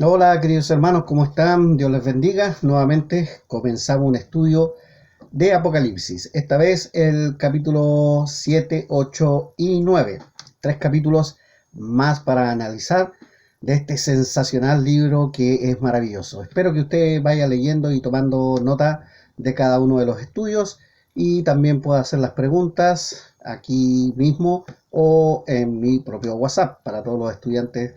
Hola queridos hermanos, ¿cómo están? Dios les bendiga. Nuevamente comenzamos un estudio de Apocalipsis. Esta vez el capítulo 7, 8 y 9. Tres capítulos más para analizar de este sensacional libro que es maravilloso. Espero que usted vaya leyendo y tomando nota de cada uno de los estudios y también pueda hacer las preguntas aquí mismo o en mi propio WhatsApp para todos los estudiantes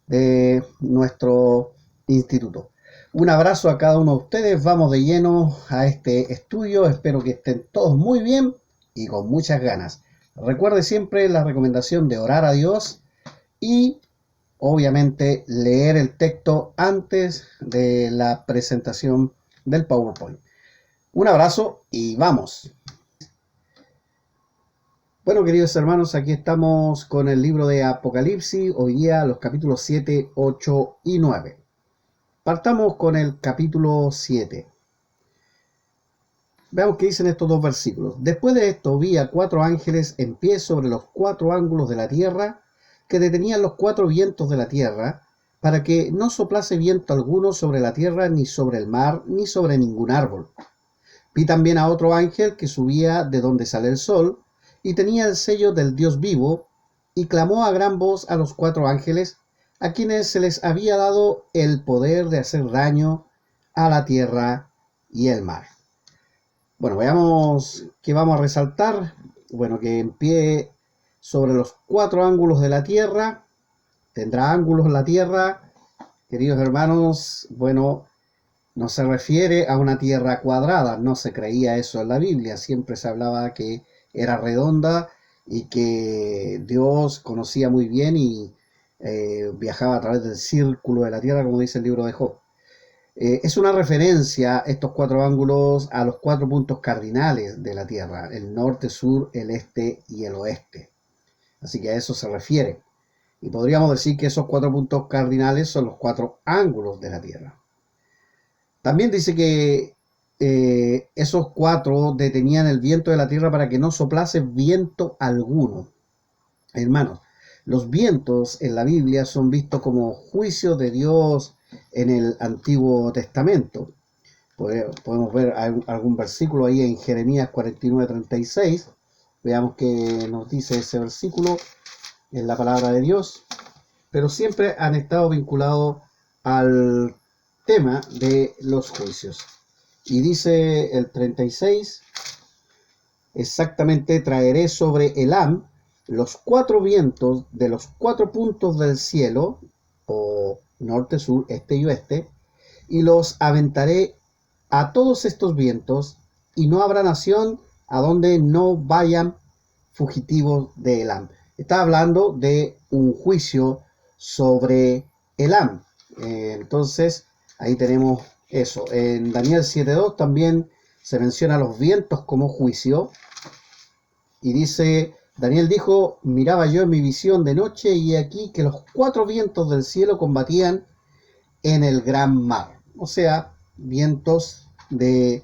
de nuestro instituto. Un abrazo a cada uno de ustedes, vamos de lleno a este estudio, espero que estén todos muy bien y con muchas ganas. Recuerde siempre la recomendación de orar a Dios y obviamente leer el texto antes de la presentación del PowerPoint. Un abrazo y vamos. Bueno, queridos hermanos, aquí estamos con el libro de Apocalipsis, hoy día los capítulos 7, 8 y 9. Partamos con el capítulo 7. Veamos qué dicen estos dos versículos. Después de esto vi a cuatro ángeles en pie sobre los cuatro ángulos de la tierra, que detenían los cuatro vientos de la tierra, para que no soplase viento alguno sobre la tierra, ni sobre el mar, ni sobre ningún árbol. Vi también a otro ángel que subía de donde sale el sol, y tenía el sello del Dios vivo, y clamó a gran voz a los cuatro ángeles, a quienes se les había dado el poder de hacer daño a la tierra y el mar. Bueno, veamos qué vamos a resaltar. Bueno, que en pie sobre los cuatro ángulos de la tierra, tendrá ángulos la tierra, queridos hermanos. Bueno, no se refiere a una tierra cuadrada, no se creía eso en la Biblia, siempre se hablaba que era redonda y que Dios conocía muy bien y viajaba a través del círculo de la tierra, como dice el libro de Job. Es una referencia, estos cuatro ángulos, a los cuatro puntos cardinales de la Tierra, el norte, sur, el este y el oeste. Así que a eso se refiere. Y podríamos decir que esos cuatro puntos cardinales son los cuatro ángulos de la Tierra. También dice que esos cuatro detenían el viento de la tierra para que no soplase viento alguno. Hermanos, los vientos en la Biblia son vistos como juicios de Dios en el Antiguo Testamento. Podemos ver algún versículo ahí en Jeremías 49:36. Veamos qué nos dice ese versículo en la palabra de Dios. Pero siempre han estado vinculados al tema de los juicios. Y dice el 36, exactamente: traeré sobre Elam los cuatro vientos de los cuatro puntos del cielo, o norte, sur, este y oeste, y los aventaré a todos estos vientos, y no habrá nación a donde no vayan fugitivos de Elam. Está hablando de un juicio sobre Elam. Entonces, ahí tenemos eso. En Daniel 7:2 también se menciona los vientos como juicio. Y dice, Daniel dijo, miraba yo en mi visión de noche, y aquí que los cuatro vientos del cielo combatían en el gran mar. O sea, vientos de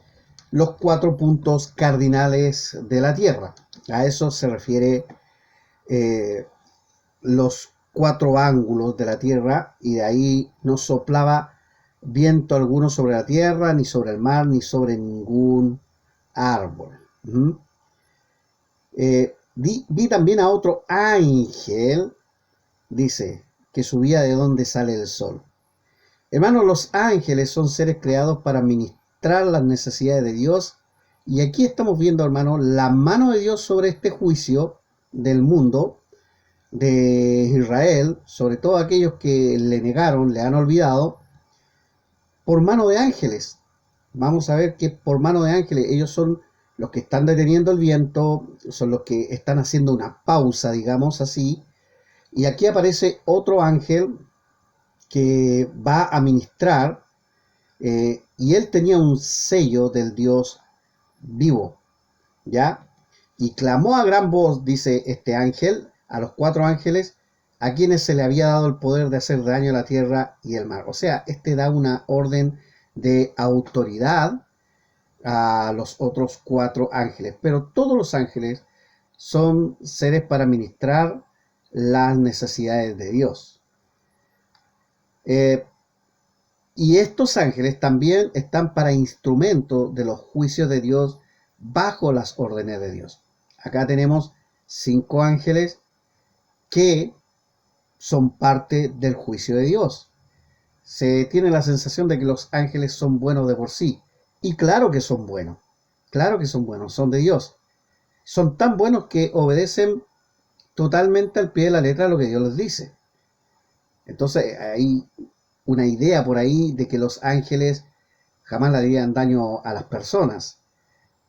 los cuatro puntos cardinales de la tierra. A eso se refiere los cuatro ángulos de la tierra, y de ahí no soplaba viento alguno sobre la tierra, ni sobre el mar, ni sobre ningún árbol. Vi también a otro ángel, dice, que subía de donde sale el sol. Hermanos, los ángeles son seres creados para ministrar las necesidades de Dios. Y aquí estamos viendo, hermanos, la mano de Dios sobre este juicio del mundo, de Israel, sobre todo aquellos que le negaron, le han olvidado, por mano de ángeles. Vamos a ver que por mano de ángeles, ellos son los que están deteniendo el viento, son los que están haciendo una pausa, digamos así. Y aquí aparece otro ángel que va a ministrar, y él tenía un sello del Dios vivo, ¿ya? Y clamó a gran voz, dice este ángel, a los cuatro ángeles, a quienes se le había dado el poder de hacer daño a la tierra y el mar. O sea, este da una orden de autoridad a los otros cuatro ángeles. Pero todos los ángeles son seres para ministrar las necesidades de Dios. Y estos ángeles también están para instrumento de los juicios de Dios bajo las órdenes de Dios. Acá tenemos 5 ángeles que son parte del juicio de Dios. Se tiene la sensación de que los ángeles son buenos de por sí. Y claro que son buenos. Claro que son buenos, son de Dios. Son tan buenos que obedecen totalmente al pie de la letra lo que Dios les dice. Entonces hay una idea por ahí de que los ángeles jamás le harían daño a las personas.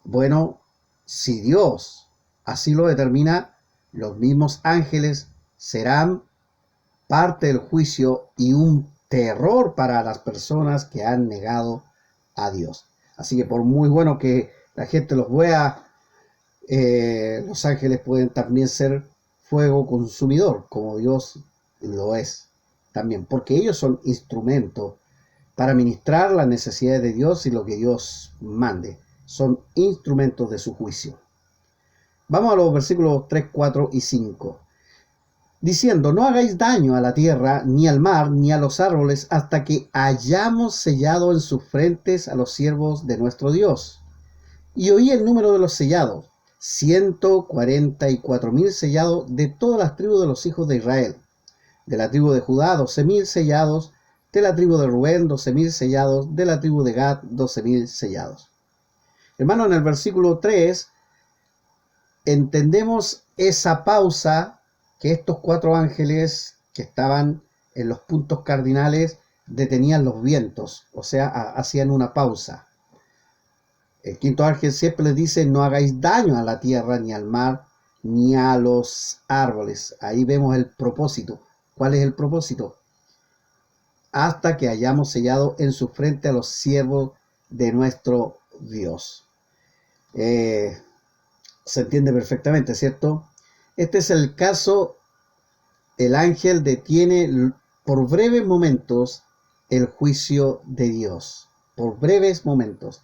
Bueno, si Dios así lo determina, los mismos ángeles serán parte del juicio y un terror para las personas que han negado a Dios. Así que por muy bueno que la gente los vea, los ángeles pueden también ser fuego consumidor, como Dios lo es también, porque ellos son instrumentos para ministrar las necesidades de Dios y lo que Dios mande. Son instrumentos de su juicio. Vamos a los versículos 3, 4 y 5. Diciendo, no hagáis daño a la tierra, ni al mar, ni a los árboles, hasta que hayamos sellado en sus frentes a los siervos de nuestro Dios. Y oí el número de los sellados, 144,000 sellados de todas las tribus de los hijos de Israel. De la tribu de Judá, 12,000 sellados. De la tribu de Rubén, 12,000 sellados. De la tribu de Gad, 12,000 sellados. Hermano, en el versículo 3 entendemos esa pausa que estos 4 ángeles que estaban en los puntos cardinales detenían los vientos, o sea, hacían una pausa. El 5.º ángel siempre les dice, no hagáis daño a la tierra, ni al mar, ni a los árboles. Ahí vemos el propósito. ¿Cuál es el propósito? Hasta que hayamos sellado en su frente a los siervos de nuestro Dios. Se entiende perfectamente, ¿cierto? Este es el caso. El ángel detiene por breves momentos el juicio de Dios. Por breves momentos.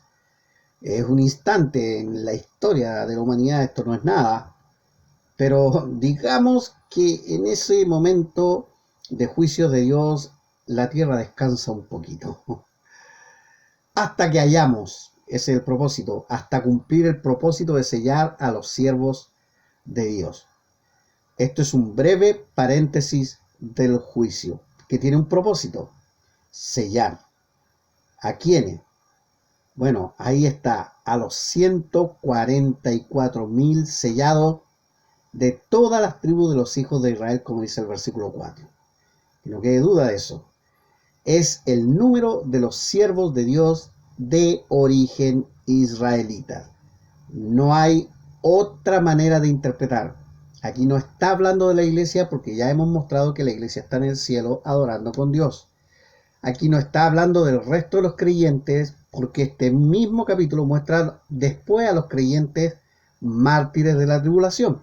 Es un instante en la historia de la humanidad, esto no es nada. Pero digamos que en ese momento de juicio de Dios, la tierra descansa un poquito. Hasta que hayamos, ese es el propósito, hasta cumplir el propósito de sellar a los siervos de Dios. Esto es un breve paréntesis del juicio, que tiene un propósito, sellar. ¿A quiénes? Bueno, ahí está, a los 144,000 sellados de todas las tribus de los hijos de Israel, como dice el versículo 4. Que no quede duda de eso. Es el número de los siervos de Dios de origen israelita. No hay otra manera de interpretar. Aquí no está hablando de la iglesia porque ya hemos mostrado que la iglesia está en el cielo adorando con Dios. Aquí no está hablando del resto de los creyentes porque este mismo capítulo muestra después a los creyentes mártires de la tribulación.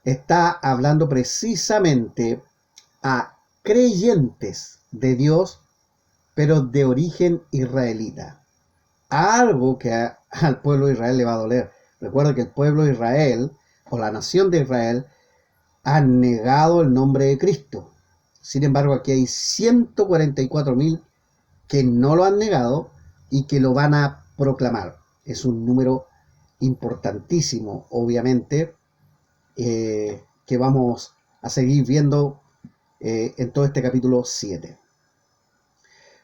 Está hablando precisamente a creyentes de Dios, pero de origen israelita. Algo que al pueblo de Israel le va a doler. Recuerda que el pueblo de Israel, o la nación de Israel, han negado el nombre de Cristo. Sin embargo, aquí hay 144,000 que no lo han negado y que lo van a proclamar. Es un número importantísimo, obviamente, que vamos a seguir viendo en todo este capítulo 7.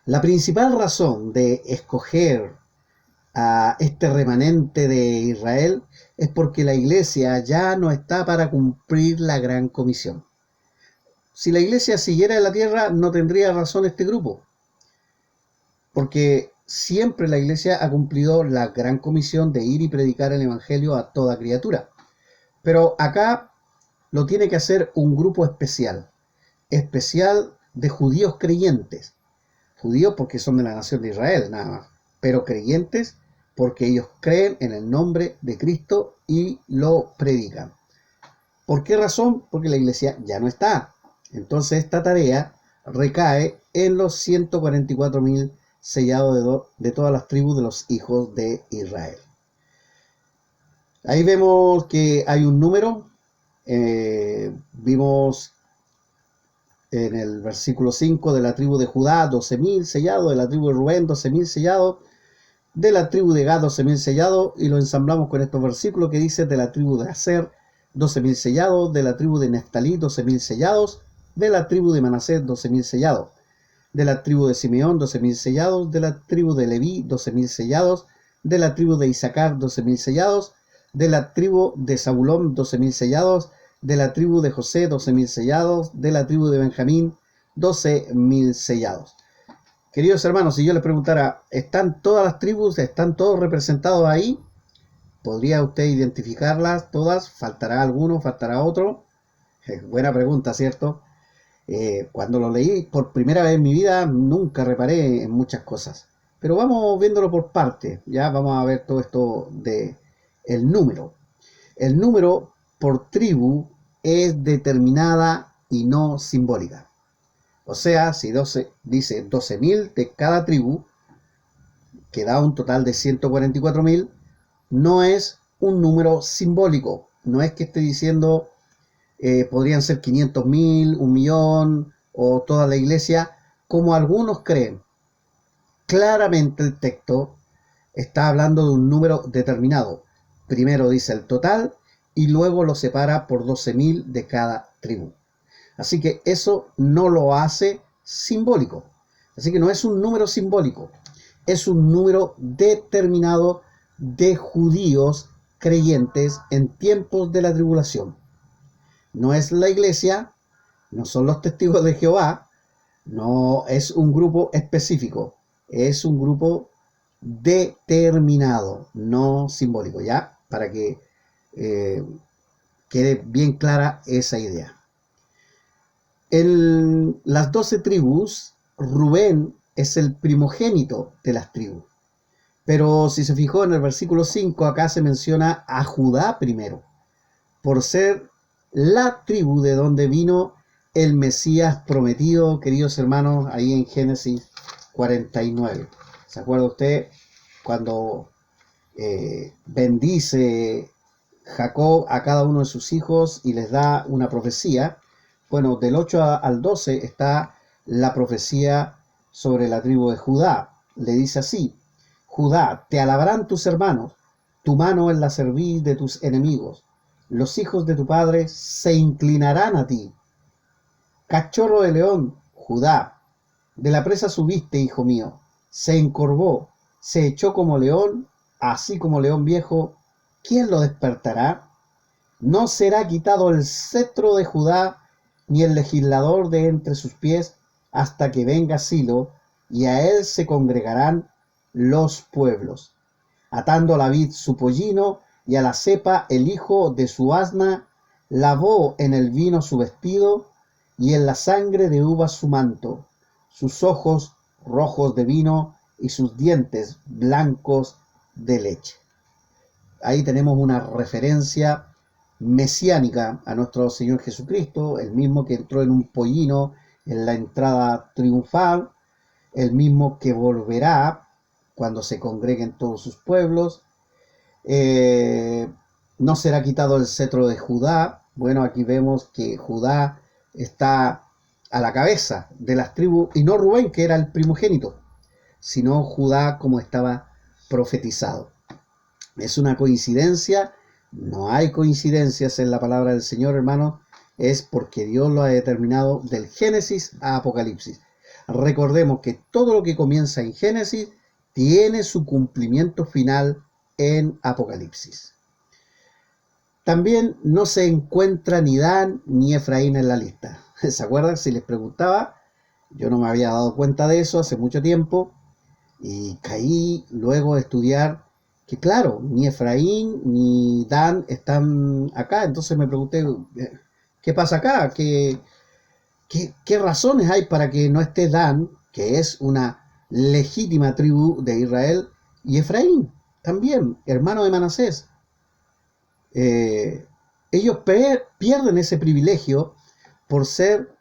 La principal razón de escoger a este remanente de Israel es porque la iglesia ya no está para cumplir la gran comisión. Si la iglesia siguiera en la tierra, no tendría razón este grupo, porque siempre la iglesia ha cumplido la gran comisión de ir y predicar el evangelio a toda criatura. Pero acá lo tiene que hacer un grupo especial de judíos creyentes. Judíos porque son de la nación de Israel, nada más. Pero creyentes porque ellos creen en el nombre de Cristo y lo predican. ¿Por qué razón? Porque la iglesia ya no está. Entonces esta tarea recae en los 144,000 sellados de todas las tribus de los hijos de Israel. Ahí vemos que hay un número. Vimos en el versículo 5, de la tribu de Judá, 12.000 sellados, de la tribu de Rubén, 12.000 sellados, de la tribu de Gad, 12.000 sellados, y lo ensamblamos con estos versículos que dice de la tribu de Aser, 12.000 sellados, de la tribu de Neftalí, 12.000 sellados, de la tribu de Manasés, 12.000 sellados, de la tribu de Simeón, 12.000 sellados, de la tribu de Leví, 12.000 sellados, de la tribu de Isaacar, 12.000 sellados, de la tribu de Zabulón, 12.000 sellados, de la tribu de José, 12.000 sellados, de la tribu de Benjamín, 12.000 sellados. Queridos hermanos, si yo les preguntara, ¿están todas las tribus, están todos representados ahí? ¿Podría usted identificarlas todas? ¿Faltará alguno? ¿Faltará otro? Buena pregunta, ¿cierto? Cuando lo leí por primera vez en mi vida, nunca reparé en muchas cosas. Pero vamos viéndolo por parte. Ya vamos a ver todo esto de el número. El número por tribu es determinada y no simbólica. O sea, si 12 dice 12.000 de cada tribu, que da un total de 144.000, no es un número simbólico. No es que esté diciendo podrían ser 500.000, 1.000.000 o toda la iglesia, como algunos creen. Claramente el texto está hablando de un número determinado. Primero dice el total y luego lo separa por 12.000 de cada tribu. Así que eso no lo hace simbólico. Así que no es un número simbólico, es un número determinado de judíos creyentes en tiempos de la tribulación. No es la iglesia, no son los testigos de Jehová, no es un grupo específico, es un grupo determinado, no simbólico, ¿ya? Para que quede bien clara esa idea. En las 12 tribus, Rubén es el primogénito de las tribus. Pero si se fijó en el versículo 5, acá se menciona a Judá primero, por ser la tribu de donde vino el Mesías prometido, queridos hermanos, ahí en Génesis 49. ¿Se acuerda usted cuando bendice Jacob a cada uno de sus hijos y les da una profecía? Bueno, del 8 al 12 está la profecía sobre la tribu de Judá. Le dice así: Judá, te alabarán tus hermanos, tu mano en la cerviz de tus enemigos. Los hijos de tu padre se inclinarán a ti. Cachorro de león, Judá, de la presa subiste, hijo mío. Se encorvó, se echó como león, así como león viejo. ¿Quién lo despertará? No será quitado el cetro de Judá, ni el legislador de entre sus pies, hasta que venga Silo, y a él se congregarán los pueblos. Atando a la vid su pollino, y a la cepa el hijo de su asna, lavó en el vino su vestido, y en la sangre de uvas su manto, sus ojos rojos de vino, y sus dientes blancos de leche. Ahí tenemos una referencia mesiánica a nuestro Señor Jesucristo, el mismo que entró en un pollino en la entrada triunfal, el mismo que volverá cuando se congreguen todos sus pueblos. No será quitado el cetro de Judá. Bueno, aquí vemos que Judá está a la cabeza de las tribus, y no Rubén, que era el primogénito, sino Judá, como estaba profetizado. ¿Es una coincidencia? No hay coincidencias en la palabra del Señor, hermano. Es porque Dios lo ha determinado del Génesis a Apocalipsis. Recordemos que todo lo que comienza en Génesis tiene su cumplimiento final en Apocalipsis. También no se encuentra ni Dan ni Efraín en la lista. ¿Se acuerdan? Si les preguntaba, yo no me había dado cuenta de eso hace mucho tiempo y caí luego a estudiar que claro, ni Efraín ni Dan están acá. Entonces me pregunté, ¿qué pasa acá? ¿Qué razones hay para que no esté Dan, que es una legítima tribu de Israel, y Efraín, también, hermano de Manasés? Ellos pierden ese privilegio por ser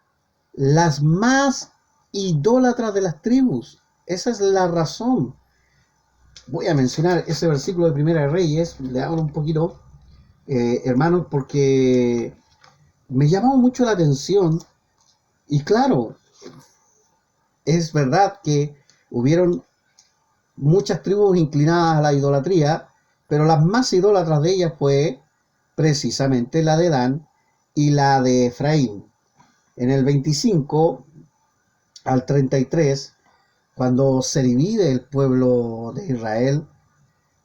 las más idólatras de las tribus. Esa es la razón. Voy a mencionar ese versículo de Primera de Reyes, le hablo un poquito, hermanos, porque me llamó mucho la atención Y claro, es verdad que hubieron muchas tribus inclinadas a la idolatría, pero las más idólatras de ellas fue precisamente la de Dan y la de Efraín. En el 25 al 33, cuando se divide el pueblo de Israel,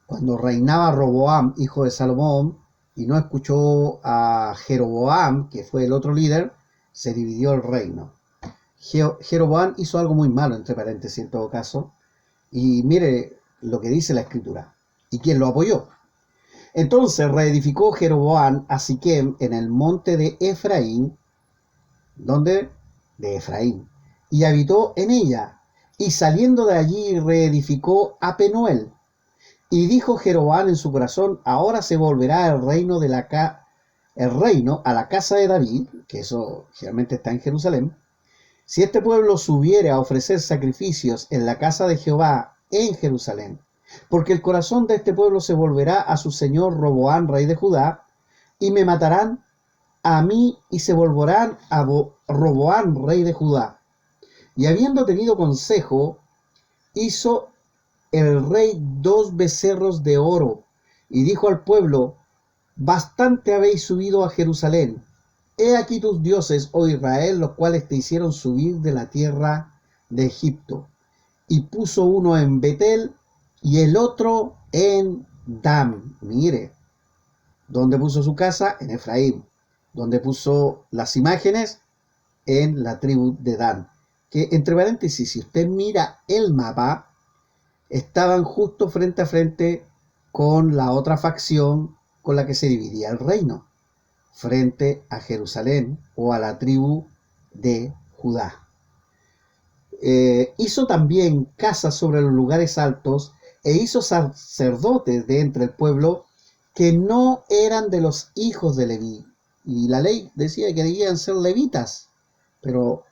cuando reinaba Roboam, hijo de Salomón, y no escuchó a Jeroboam, que fue el otro líder, se dividió el reino. Jeroboam hizo algo muy malo, entre paréntesis, en todo caso, y mire lo que dice la escritura. ¿Y quién lo apoyó? Entonces reedificó Jeroboam a Siquem en el monte de Efraín, ¿dónde? De Efraín, y habitó en ella, y saliendo de allí reedificó a Penuel. Y dijo Jeroboam en su corazón: ahora se volverá el reino a la casa de David, que eso generalmente está en Jerusalén. Si este pueblo subiere a ofrecer sacrificios en la casa de Jehová en Jerusalén, porque el corazón de este pueblo se volverá a su señor Roboam, rey de Judá, y me matarán a mí y se volverán a Roboam, rey de Judá. Y habiendo tenido consejo, hizo el rey 2 becerros de oro, y dijo al pueblo: bastante habéis subido a Jerusalén. He aquí tus dioses, oh Israel, los cuales te hicieron subir de la tierra de Egipto. Y puso uno en Betel y el otro en Dan. Mire, ¿dónde puso su casa? En Efraín. ¿Dónde puso las imágenes? En la tribu de Dan. Que, entre paréntesis, si usted mira el mapa, estaban justo frente a frente con la otra facción con la que se dividía el reino, frente a Jerusalén o a la tribu de Judá. Hizo también casas sobre los lugares altos e hizo sacerdotes de entre el pueblo que no eran de los hijos de Leví. Y la ley decía que debían ser levitas, pero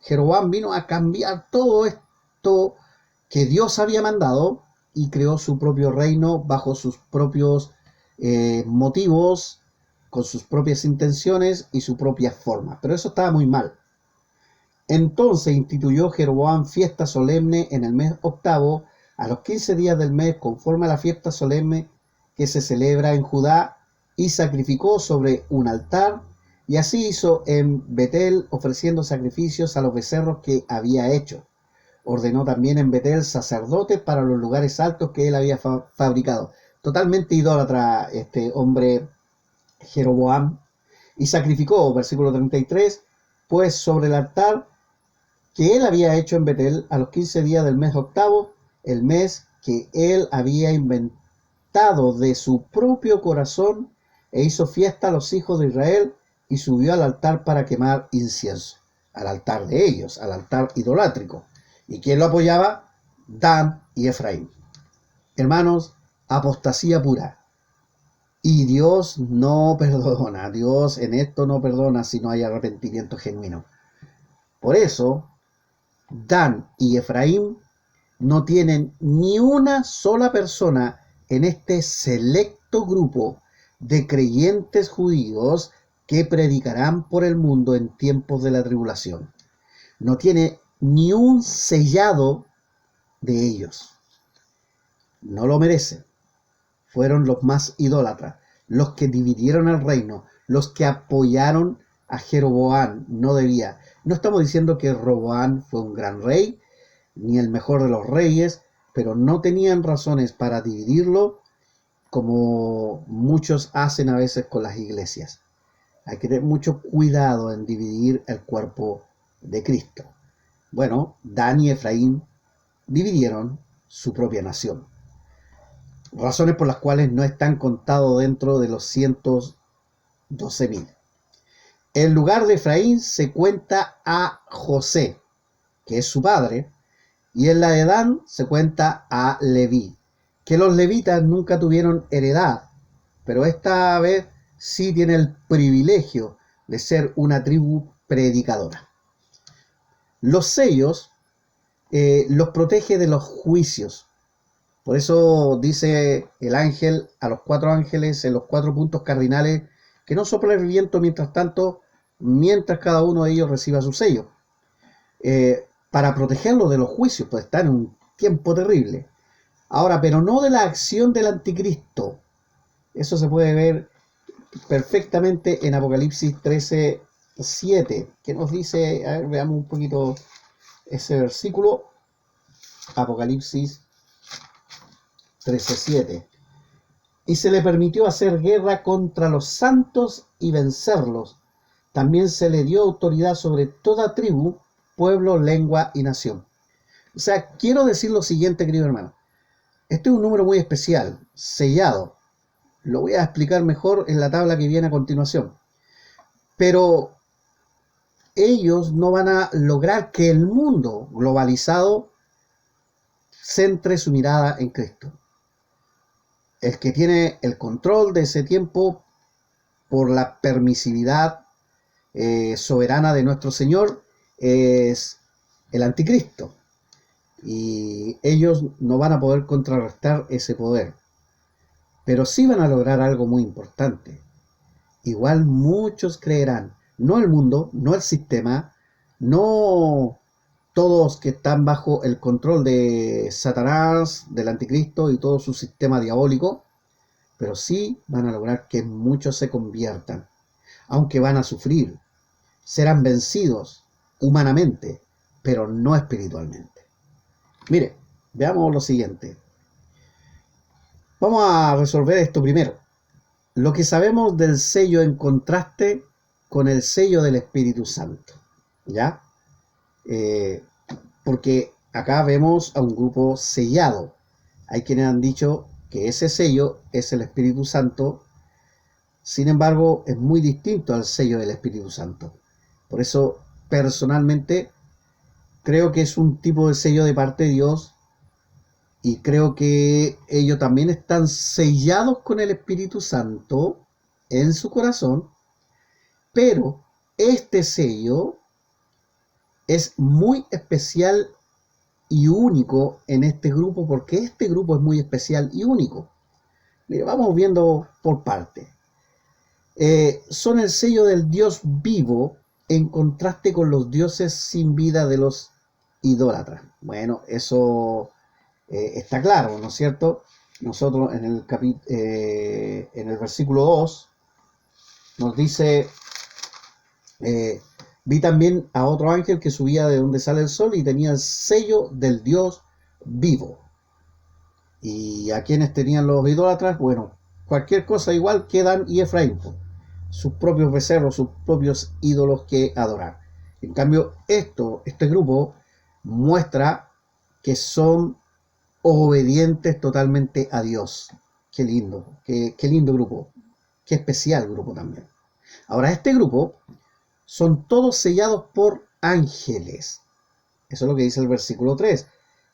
Jeroboam vino a cambiar todo esto que Dios había mandado y creó su propio reino bajo sus propios motivos, con sus propias intenciones y su propia forma. Pero eso estaba muy mal. Entonces instituyó Jeroboam fiesta solemne en el mes octavo, a los 15 días del mes, conforme a la fiesta solemne que se celebra en Judá, y sacrificó sobre un altar, y así hizo en Betel, ofreciendo sacrificios a los becerros que había hecho. Ordenó también en Betel sacerdotes para los lugares altos que él había fabricado. Totalmente idólatra este hombre Jeroboam. Y sacrificó, versículo 33, pues sobre el altar que él había hecho en Betel a los 15 días del mes octavo, el mes que él había inventado de su propio corazón, e hizo fiesta a los hijos de Israel, y subió al altar para quemar incienso, al altar de ellos, al altar idolátrico. ¿Y quién lo apoyaba? Dan y Efraín. Hermanos, apostasía pura. Y Dios no perdona, Dios en esto no perdona si no hay arrepentimiento genuino. Por eso, Dan y Efraín no tienen ni una sola persona en este selecto grupo de creyentes judíos que predicarán por el mundo en tiempos de la tribulación. No tiene ni un sellado de ellos. No lo merecen. Fueron los más idólatras, los que dividieron el reino, los que apoyaron a Jeroboam. No debía. No estamos diciendo que Roboam fue un gran rey, ni el mejor de los reyes, pero no tenían razones para dividirlo como muchos hacen a veces con las iglesias. Hay que tener mucho cuidado en dividir el cuerpo de Cristo. Bueno, Dan y Efraín dividieron su propia nación. Razones por las cuales no están contados dentro de los 112.000. En lugar de Efraín se cuenta a José, que es su padre, y en la de Dan se cuenta a Leví, que los levitas nunca tuvieron heredad, pero esta vez sí tiene el privilegio de ser una tribu predicadora. Los sellos los protege de los juicios. Por eso dice el ángel a los 4 ángeles en los 4 puntos cardinales que no sople el viento mientras tanto, mientras cada uno de ellos reciba su sello, para protegerlo de los juicios, pues está en un tiempo terrible. Ahora, pero no de la acción del anticristo. Eso se puede ver perfectamente en Apocalipsis 13:7, que nos dice, a ver, veamos un poquito ese versículo, Apocalipsis 13:7. Y se le permitió hacer guerra contra los santos y vencerlos. También se le dio autoridad sobre toda tribu, pueblo, lengua y nación. O sea, quiero decir lo siguiente, querido hermano. Este es un número muy especial, sellado. Lo voy a explicar mejor en la tabla que viene a continuación. Pero ellos no van a lograr que el mundo globalizado centre su mirada en Cristo. El que tiene el control de ese tiempo por la permisividad soberana de nuestro Señor es el anticristo. Y ellos no van a poder contrarrestar ese poder. Pero sí van a lograr algo muy importante. Igual muchos creerán, no el mundo, no el sistema, no todos que están bajo el control de Satanás, del anticristo y todo su sistema diabólico, pero sí van a lograr que muchos se conviertan, aunque van a sufrir, serán vencidos humanamente, pero no espiritualmente. Mire, veamos lo siguiente. Vamos a resolver esto primero. Lo que sabemos del sello en contraste con el sello del Espíritu Santo, ¿ya? Porque acá vemos a un grupo sellado. Hay quienes han dicho que ese sello es el Espíritu Santo, sin embargo, es muy distinto al sello del Espíritu Santo. Por eso, personalmente, creo que es un tipo de sello de parte de Dios y creo que ellos también están sellados con el Espíritu Santo en su corazón, pero este sello es muy especial y único en este grupo, porque este grupo es muy especial y único. Mire, vamos viendo por parte. Son el sello del Dios vivo en contraste con los dioses sin vida de los idólatras. Bueno, eso está claro, ¿no es cierto? Nosotros en el versículo 2 nos dice, vi también a otro ángel que subía de donde sale el sol y tenía el sello del Dios vivo. Y a quienes tenían los idólatras, bueno, cualquier cosa igual que Dan y Efraín, sus propios becerros, sus propios ídolos que adorar. En cambio, este grupo muestra que son obedientes totalmente a Dios. Qué lindo, qué lindo grupo, qué especial grupo también. Ahora, este grupo son todos sellados por ángeles. Eso es lo que dice el versículo 3.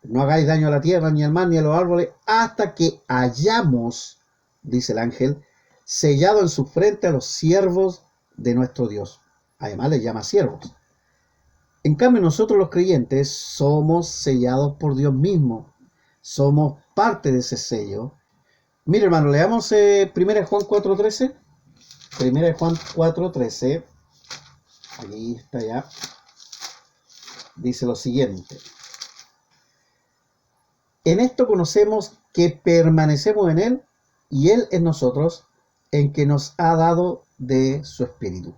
No hagáis daño a la tierra, ni al mar, ni a los árboles, hasta que hayamos, dice el ángel, sellado en su frente a los siervos de nuestro Dios. Además les llama siervos. En cambio, nosotros los creyentes somos sellados por Dios mismo. Somos parte de ese sello. Mire, hermano, leamos 1 Juan 4:13. 1 Juan 4:13. Aquí está ya. Dice lo siguiente. En esto conocemos que permanecemos en Él y Él en nosotros, en que nos ha dado de su Espíritu.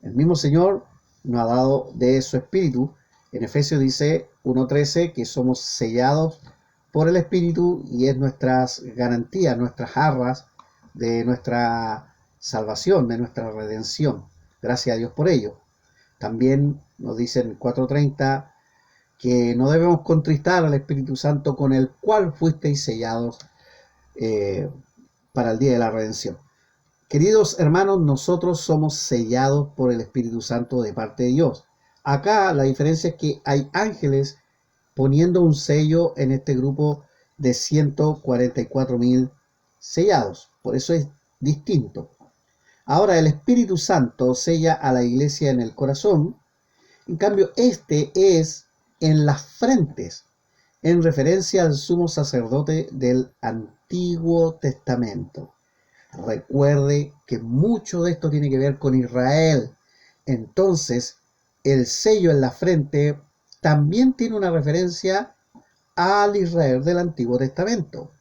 El mismo Señor nos ha dado de su Espíritu. En Efesios dice 1:13 que somos sellados por el Espíritu y es nuestras garantías, nuestras arras de nuestra salvación, de nuestra redención. Gracias a Dios por ello. También nos dice en 4:30 que no debemos contristar al Espíritu Santo con el cual fuisteis sellados para el día de la redención. Queridos hermanos, nosotros somos sellados por el Espíritu Santo de parte de Dios. Acá la diferencia es que hay ángeles poniendo un sello en este grupo de 144.000 sellados. Por eso es distinto. Ahora el Espíritu Santo sella a la iglesia en el corazón. En cambio, este es en las frentes, en referencia al sumo sacerdote del Antiguo Testamento. Recuerde que mucho de esto tiene que ver con Israel, Entonces, el sello en la frente también tiene una referencia al Israel del Antiguo Testamento.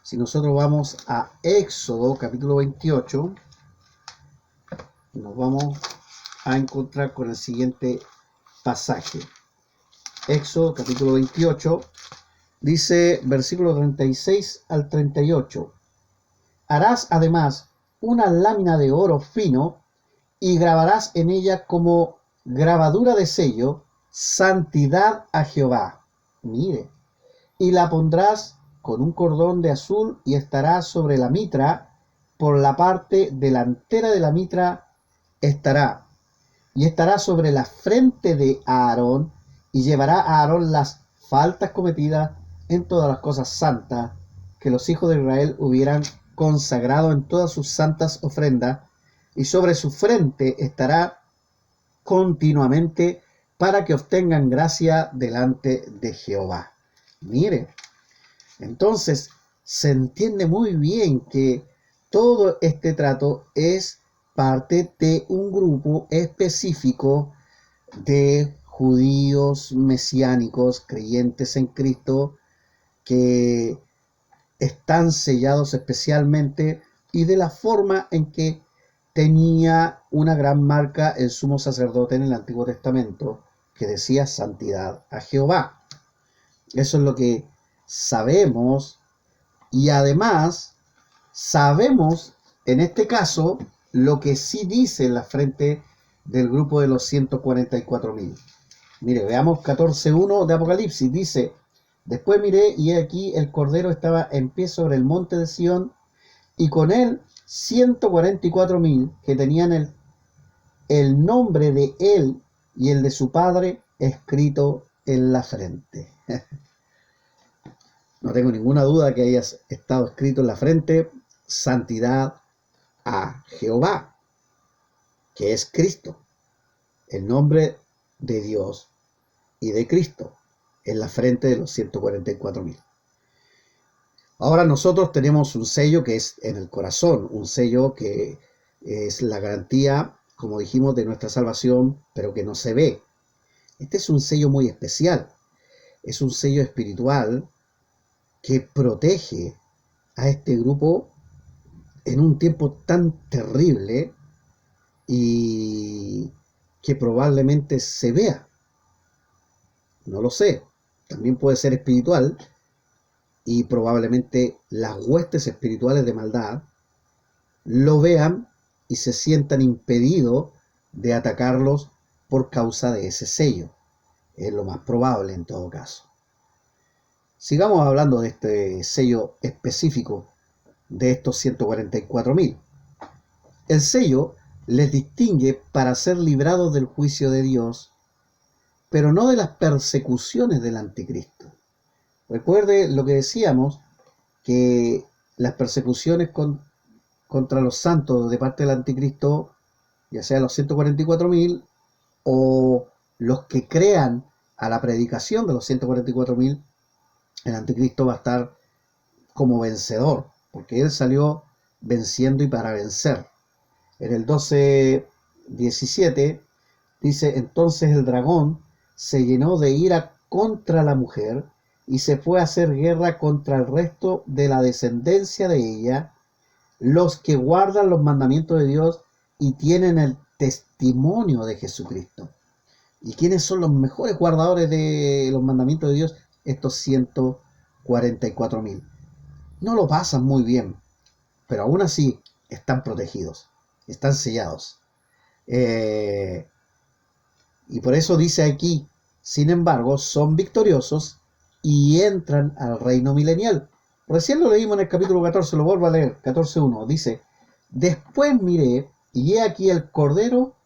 Si nosotros vamos a Éxodo capítulo 28, nos vamos a encontrar con el siguiente pasaje. Éxodo capítulo 28 dice, versículo 36 al 38. Harás además una lámina de oro fino y grabarás en ella como grabadura de sello, santidad a Jehová. Mire, y la pondrás con un cordón de azul y estará sobre la mitra, por la parte delantera de la mitra estará, y estará sobre la frente de Aarón, y llevará a Aarón las faltas cometidas en todas las cosas santas que los hijos de Israel hubieran consagrado en todas sus santas ofrendas, y sobre su frente estará continuamente para que obtengan gracia delante de Jehová. Mire, entonces se entiende muy bien que todo este trato es parte de un grupo específico de judíos mesiánicos, creyentes en Cristo, que están sellados especialmente y de la forma en que tenía una gran marca el sumo sacerdote en el Antiguo Testamento, que decía santidad a Jehová. Eso es lo que sabemos, y además sabemos en este caso lo que sí dice en la frente del grupo de los 144.000. Mire, veamos 14.1 de Apocalipsis, dice, después miré y he aquí el Cordero estaba en pie sobre el monte de Sión, y con él 144.000 que tenían el nombre de él y el de su padre escrito en la frente. No tengo ninguna duda que haya estado escrito en la frente santidad a Jehová, que es Cristo, el nombre de Dios y de Cristo en la frente de los 144.000. Ahora nosotros tenemos un sello que es en el corazón, un sello que es la garantía, como dijimos, de nuestra salvación, pero que no se ve. Este es un sello muy especial, es un sello espiritual que protege a este grupo en un tiempo tan terrible y que probablemente se vea. No lo sé, también puede ser espiritual, y probablemente las huestes espirituales de maldad lo vean y se sientan impedidos de atacarlos por causa de ese sello. Es lo más probable en todo caso. Sigamos hablando de este sello específico de estos 144.000. El sello les distingue para ser librados del juicio de Dios, pero no de las persecuciones del anticristo. Recuerde lo que decíamos, que las persecuciones contra los santos de parte del anticristo, ya sea los 144.000 o los que crean a la predicación de los 144.000, el anticristo va a estar como vencedor, porque él salió venciendo y para vencer. En el 12:17 dice, entonces el dragón se llenó de ira contra la mujer y se fue a hacer guerra contra el resto de la descendencia de ella, los que guardan los mandamientos de Dios y tienen el testimonio de Jesucristo. ¿Y quiénes son los mejores guardadores de los mandamientos de Dios? Estos 144.000. No lo pasan muy bien, pero aún así están protegidos, están sellados. Y por eso dice aquí, sin embargo, son victoriosos y entran al reino milenial. Recién lo leímos en el capítulo 14, lo vuelvo a leer, 14:1. Dice, después miré y he aquí el Cordero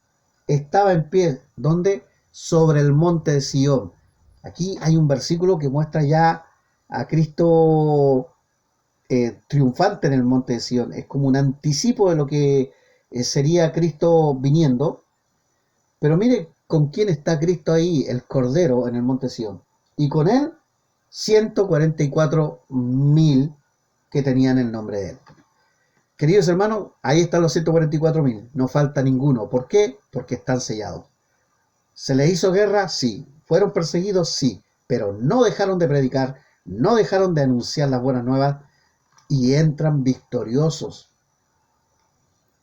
estaba en pie, ¿dónde? Sobre el monte de Sión. Aquí hay un versículo que muestra ya a Cristo triunfante en el monte de Sión. Es como un anticipo de lo que sería Cristo viniendo. Pero mire con quién está Cristo ahí, el Cordero en el monte de Sión. Y con él 144.000 que tenían el nombre de él. Queridos hermanos, ahí están los 144.000, no falta ninguno. ¿Por qué? Porque están sellados. ¿Se les hizo guerra? Sí. ¿Fueron perseguidos? Sí. Pero no dejaron de predicar, no dejaron de anunciar las buenas nuevas y entran victoriosos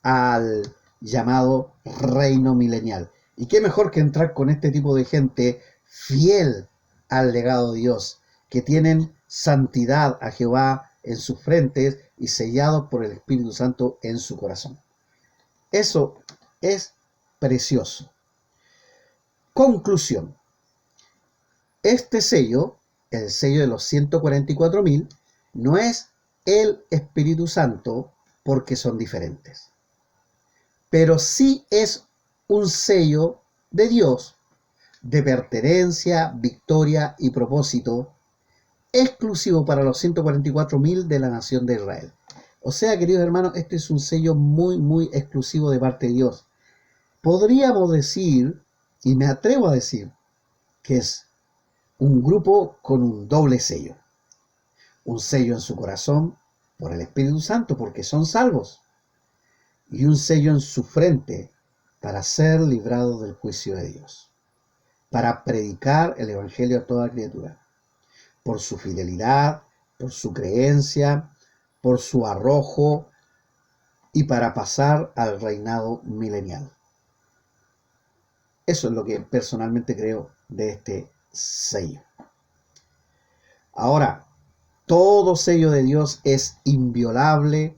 al llamado reino milenial. Y qué mejor que entrar con este tipo de gente fiel al legado de Dios, que tienen santidad a Jehová en sus frentes y sellados por el Espíritu Santo en su corazón. Eso es precioso. Conclusión. Este sello, el sello de los 144.000, no es el Espíritu Santo porque son diferentes. Pero sí es un sello de Dios, de pertenencia, victoria y propósito, exclusivo para los 144.000 de la nación de Israel. O sea, queridos hermanos, este es un sello muy, muy exclusivo de parte de Dios. Podríamos decir, y me atrevo a decir, que es un grupo con un doble sello. Un sello en su corazón por el Espíritu Santo, porque son salvos. Y un sello en su frente para ser librados del juicio de Dios. Para predicar el Evangelio a toda criatura. Por su fidelidad, por su creencia, por su arrojo y para pasar al reinado milenial. Eso es lo que personalmente creo de este sello. Ahora, todo sello de Dios es inviolable,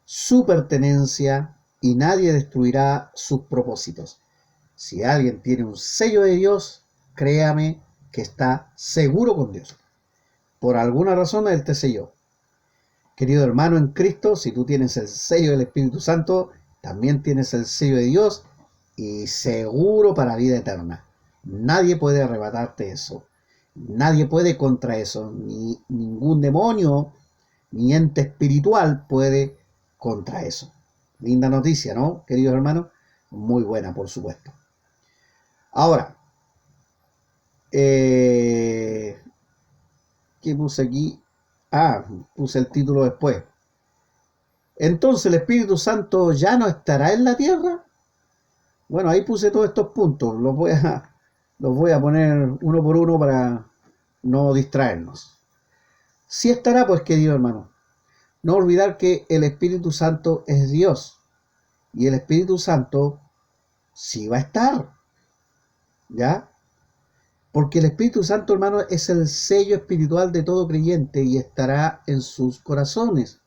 su pertenencia, y nadie destruirá sus propósitos. Si alguien tiene un sello de Dios, créame que está seguro con Dios. Por alguna razón Él te selló. Querido hermano en Cristo, si tú tienes el sello del Espíritu Santo, también tienes el sello de Dios y seguro para vida eterna. Nadie puede arrebatarte eso. Nadie puede contra eso. Ni ningún demonio, ni ente espiritual puede contra eso. Linda noticia, ¿no, queridos hermanos? Muy buena, por supuesto. Ahora, ¿qué puse aquí? Puse el título después. Entonces, ¿el Espíritu Santo ya no estará en la tierra? Bueno, ahí puse todos estos puntos. Los voy a poner uno por uno para no distraernos. Sí estará, pues, querido hermano. No olvidar que el Espíritu Santo es Dios. Y el Espíritu Santo sí va a estar. ¿Ya? Porque el Espíritu Santo, hermano, es el sello espiritual de todo creyente y estará en sus corazones.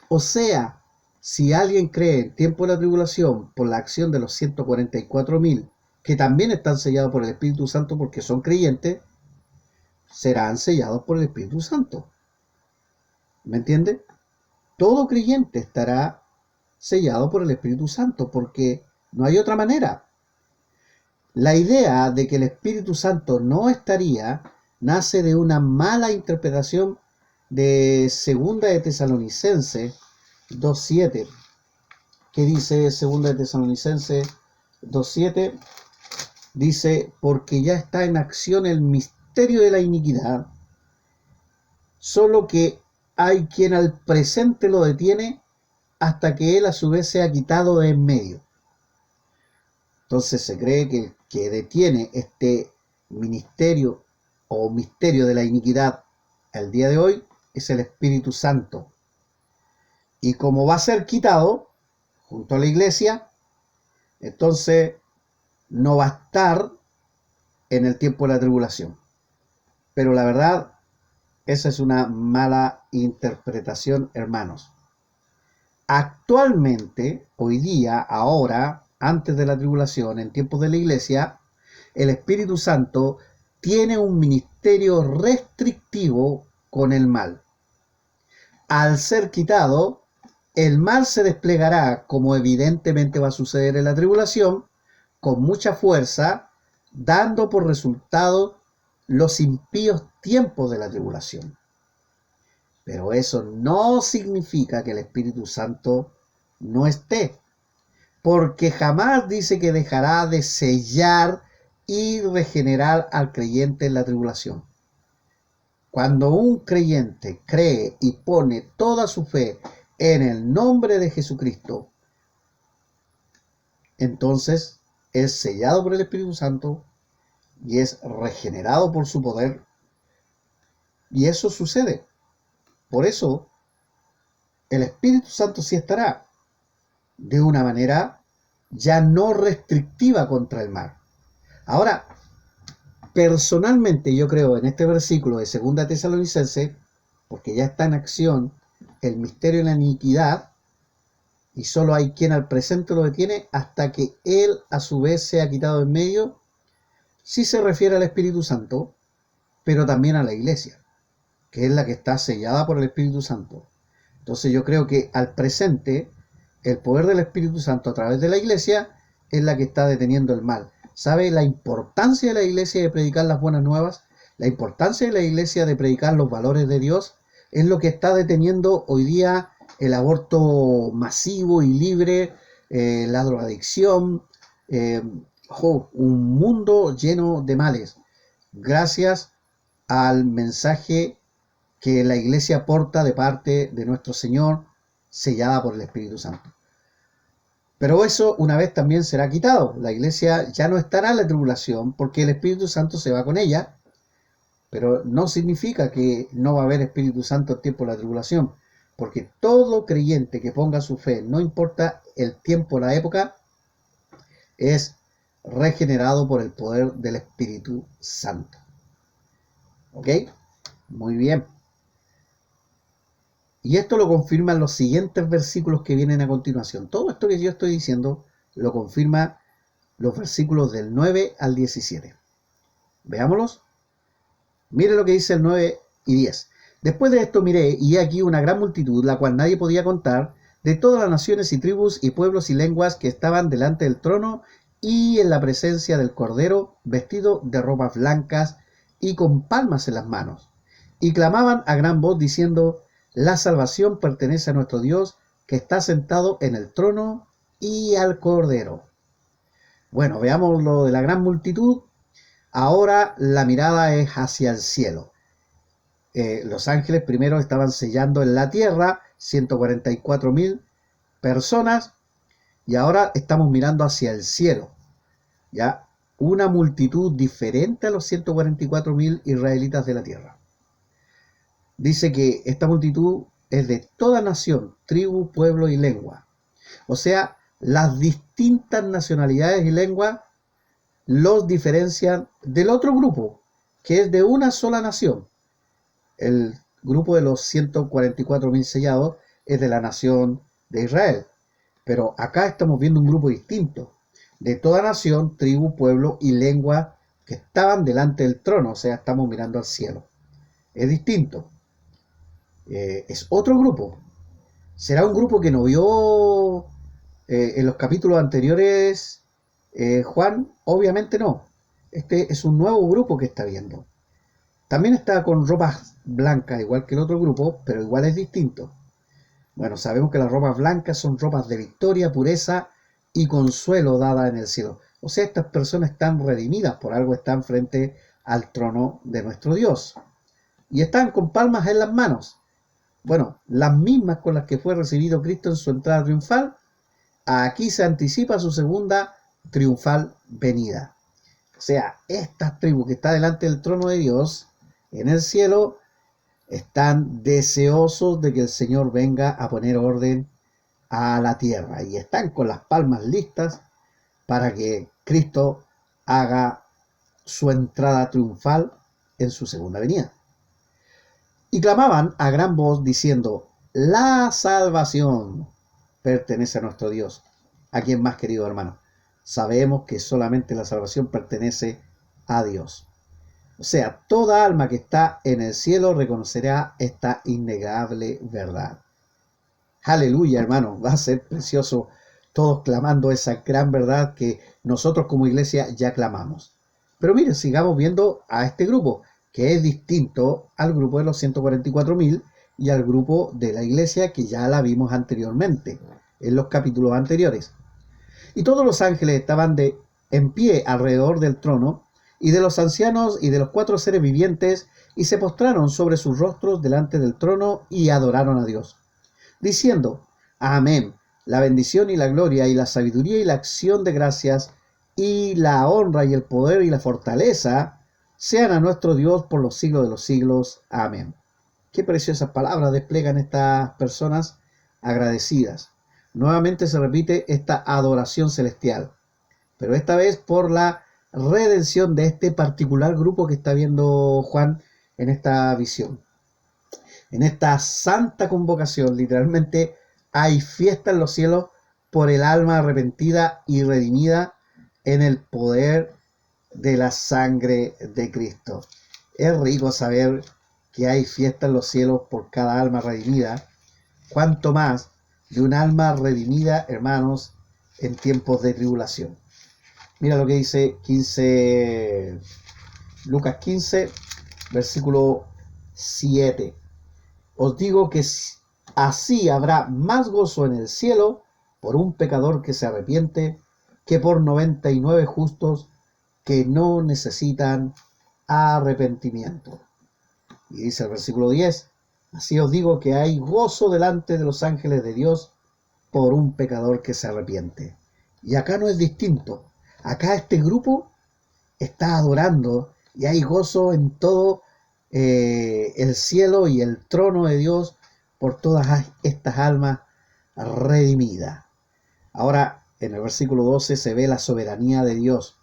O sea, si alguien cree en tiempo de la tribulación por la acción de los 144.000, que también están sellados por el Espíritu Santo porque son creyentes, serán sellados por el Espíritu Santo. ¿Me entiende? Todo creyente estará sellado por el Espíritu Santo porque no hay otra manera. La idea de que el Espíritu Santo no estaría nace de una mala interpretación de Segunda de Tesalonicenses 2.7, que dice Segunda de Tesalonicenses 2.7, dice, porque ya está en acción el misterio de la iniquidad, solo que hay quien al presente lo detiene hasta que él a su vez sea quitado de en medio. Entonces se cree que el que detiene este ministerio o misterio de la iniquidad al día de hoy es el Espíritu Santo. Y como va a ser quitado junto a la iglesia, entonces no va a estar en el tiempo de la tribulación. Pero la verdad, esa es una mala interpretación, hermanos. Actualmente, hoy día, ahora, antes de la tribulación, en tiempos de la iglesia, el Espíritu Santo tiene un ministerio restrictivo con el mal. Al ser quitado, el mal se desplegará, como evidentemente va a suceder en la tribulación, con mucha fuerza, dando por resultado los impíos tiempos de la tribulación. Pero eso no significa que el Espíritu Santo no esté, porque jamás dice que dejará de sellar y regenerar al creyente en la tribulación. Cuando un creyente cree y pone toda su fe en el nombre de Jesucristo, entonces es sellado por el Espíritu Santo y es regenerado por su poder. Y eso sucede. Por eso el Espíritu Santo sí estará de una manera ya no restrictiva contra el mal. Ahora, personalmente yo creo en este versículo de 2 Tesalonicenses, porque ya está en acción el misterio de la iniquidad, y solo hay quien al presente lo detiene hasta que él a su vez sea quitado en medio, sí se refiere al Espíritu Santo, pero también a la iglesia, que es la que está sellada por el Espíritu Santo. Entonces yo creo que al presente el poder del Espíritu Santo a través de la iglesia es la que está deteniendo el mal. ¿Sabe la importancia de la iglesia de predicar las buenas nuevas? La importancia de la iglesia de predicar los valores de Dios es lo que está deteniendo hoy día el aborto masivo y libre, la drogadicción, un mundo lleno de males, gracias al mensaje que la iglesia porta de parte de nuestro Señor, sellada por el Espíritu Santo. Pero eso una vez también será quitado. La iglesia ya no estará en la tribulación porque el Espíritu Santo se va con ella, pero no significa que no va a haber Espíritu Santo en tiempo de la tribulación, porque todo creyente que ponga su fe, no importa el tiempo, la época, es regenerado por el poder del Espíritu Santo. ¿Ok? Muy bien. Y esto lo confirman los siguientes versículos que vienen a continuación. Todo esto que yo estoy diciendo lo confirma los versículos del 9 al 17. Veámoslos. Mire lo que dice el 9 y 10. Después de esto miré, y he aquí una gran multitud, la cual nadie podía contar, de todas las naciones y tribus y pueblos y lenguas que estaban delante del trono y en la presencia del Cordero, vestido de ropas blancas y con palmas en las manos. Y clamaban a gran voz diciendo: la salvación pertenece a nuestro Dios, que está sentado en el trono y al Cordero. Bueno, veamos lo de la gran multitud. Ahora la mirada es hacia el cielo. Los ángeles primero estaban sellando en la tierra 144.000 personas, y ahora estamos mirando hacia el cielo. Ya, una multitud diferente a los 144.000 israelitas de la tierra. Dice que esta multitud es de toda nación, tribu, pueblo y lengua. O sea, las distintas nacionalidades y lenguas los diferencian del otro grupo, que es de una sola nación. El grupo de los 144.000 sellados es de la nación de Israel. Pero acá estamos viendo un grupo distinto, de toda nación, tribu, pueblo y lengua que estaban delante del trono. O sea, estamos mirando al cielo. Es distinto. Es otro grupo. ¿Será un grupo que no vio en los capítulos anteriores Juan? Obviamente no. Este es un nuevo grupo que está viendo. También está con ropas blancas, igual que el otro grupo, pero igual es distinto. Bueno, sabemos que las ropas blancas son ropas de victoria, pureza y consuelo dada en el cielo. O sea, estas personas están redimidas, por algo están frente al trono de nuestro Dios. Y están con palmas en las manos. Bueno, las mismas con las que fue recibido Cristo en su entrada triunfal. Aquí se anticipa su segunda triunfal venida. O sea, estas tribus que están delante del trono de Dios en el cielo están deseosos de que el Señor venga a poner orden a la tierra, y están con las palmas listas para que Cristo haga su entrada triunfal en su segunda venida. Y clamaban a gran voz diciendo: la salvación pertenece a nuestro Dios. ¿A quién más, querido hermano? Sabemos que solamente la salvación pertenece a Dios. O sea, toda alma que está en el cielo reconocerá esta innegable verdad. Aleluya, hermano, va a ser precioso todos clamando esa gran verdad que nosotros como iglesia ya clamamos. Pero miren, sigamos viendo a este grupo, que es distinto al grupo de los 144.000 y al grupo de la iglesia que ya la vimos anteriormente, en los capítulos anteriores. Y todos los ángeles estaban en pie alrededor del trono, y de los ancianos y de los 4 seres vivientes, y se postraron sobre sus rostros delante del trono y adoraron a Dios, diciendo: Amén. La bendición y la gloria y la sabiduría y la acción de gracias y la honra y el poder y la fortaleza sean a nuestro Dios por los siglos de los siglos. Amén. Qué preciosas palabras desplegan estas personas agradecidas. Nuevamente se repite esta adoración celestial, pero esta vez por la redención de este particular grupo que está viendo Juan en esta visión. En esta santa convocación, literalmente, hay fiesta en los cielos por el alma arrepentida y redimida en el poder de la sangre de Cristo. Es rico saber que hay fiesta en los cielos por cada alma redimida, cuanto más de un alma redimida, hermanos, en tiempos de tribulación. Mira lo que dice Lucas 15, versículo 7. Os digo que así habrá más gozo en el cielo por un pecador que se arrepiente que por 99 justos que no necesitan arrepentimiento. Y dice el versículo 10, así os digo que hay gozo delante de los ángeles de Dios por un pecador que se arrepiente. Y acá no es distinto. Acá este grupo está adorando y hay gozo en todo el cielo y el trono de Dios por todas estas almas redimidas. Ahora, en el versículo 12 se ve la soberanía de Dios.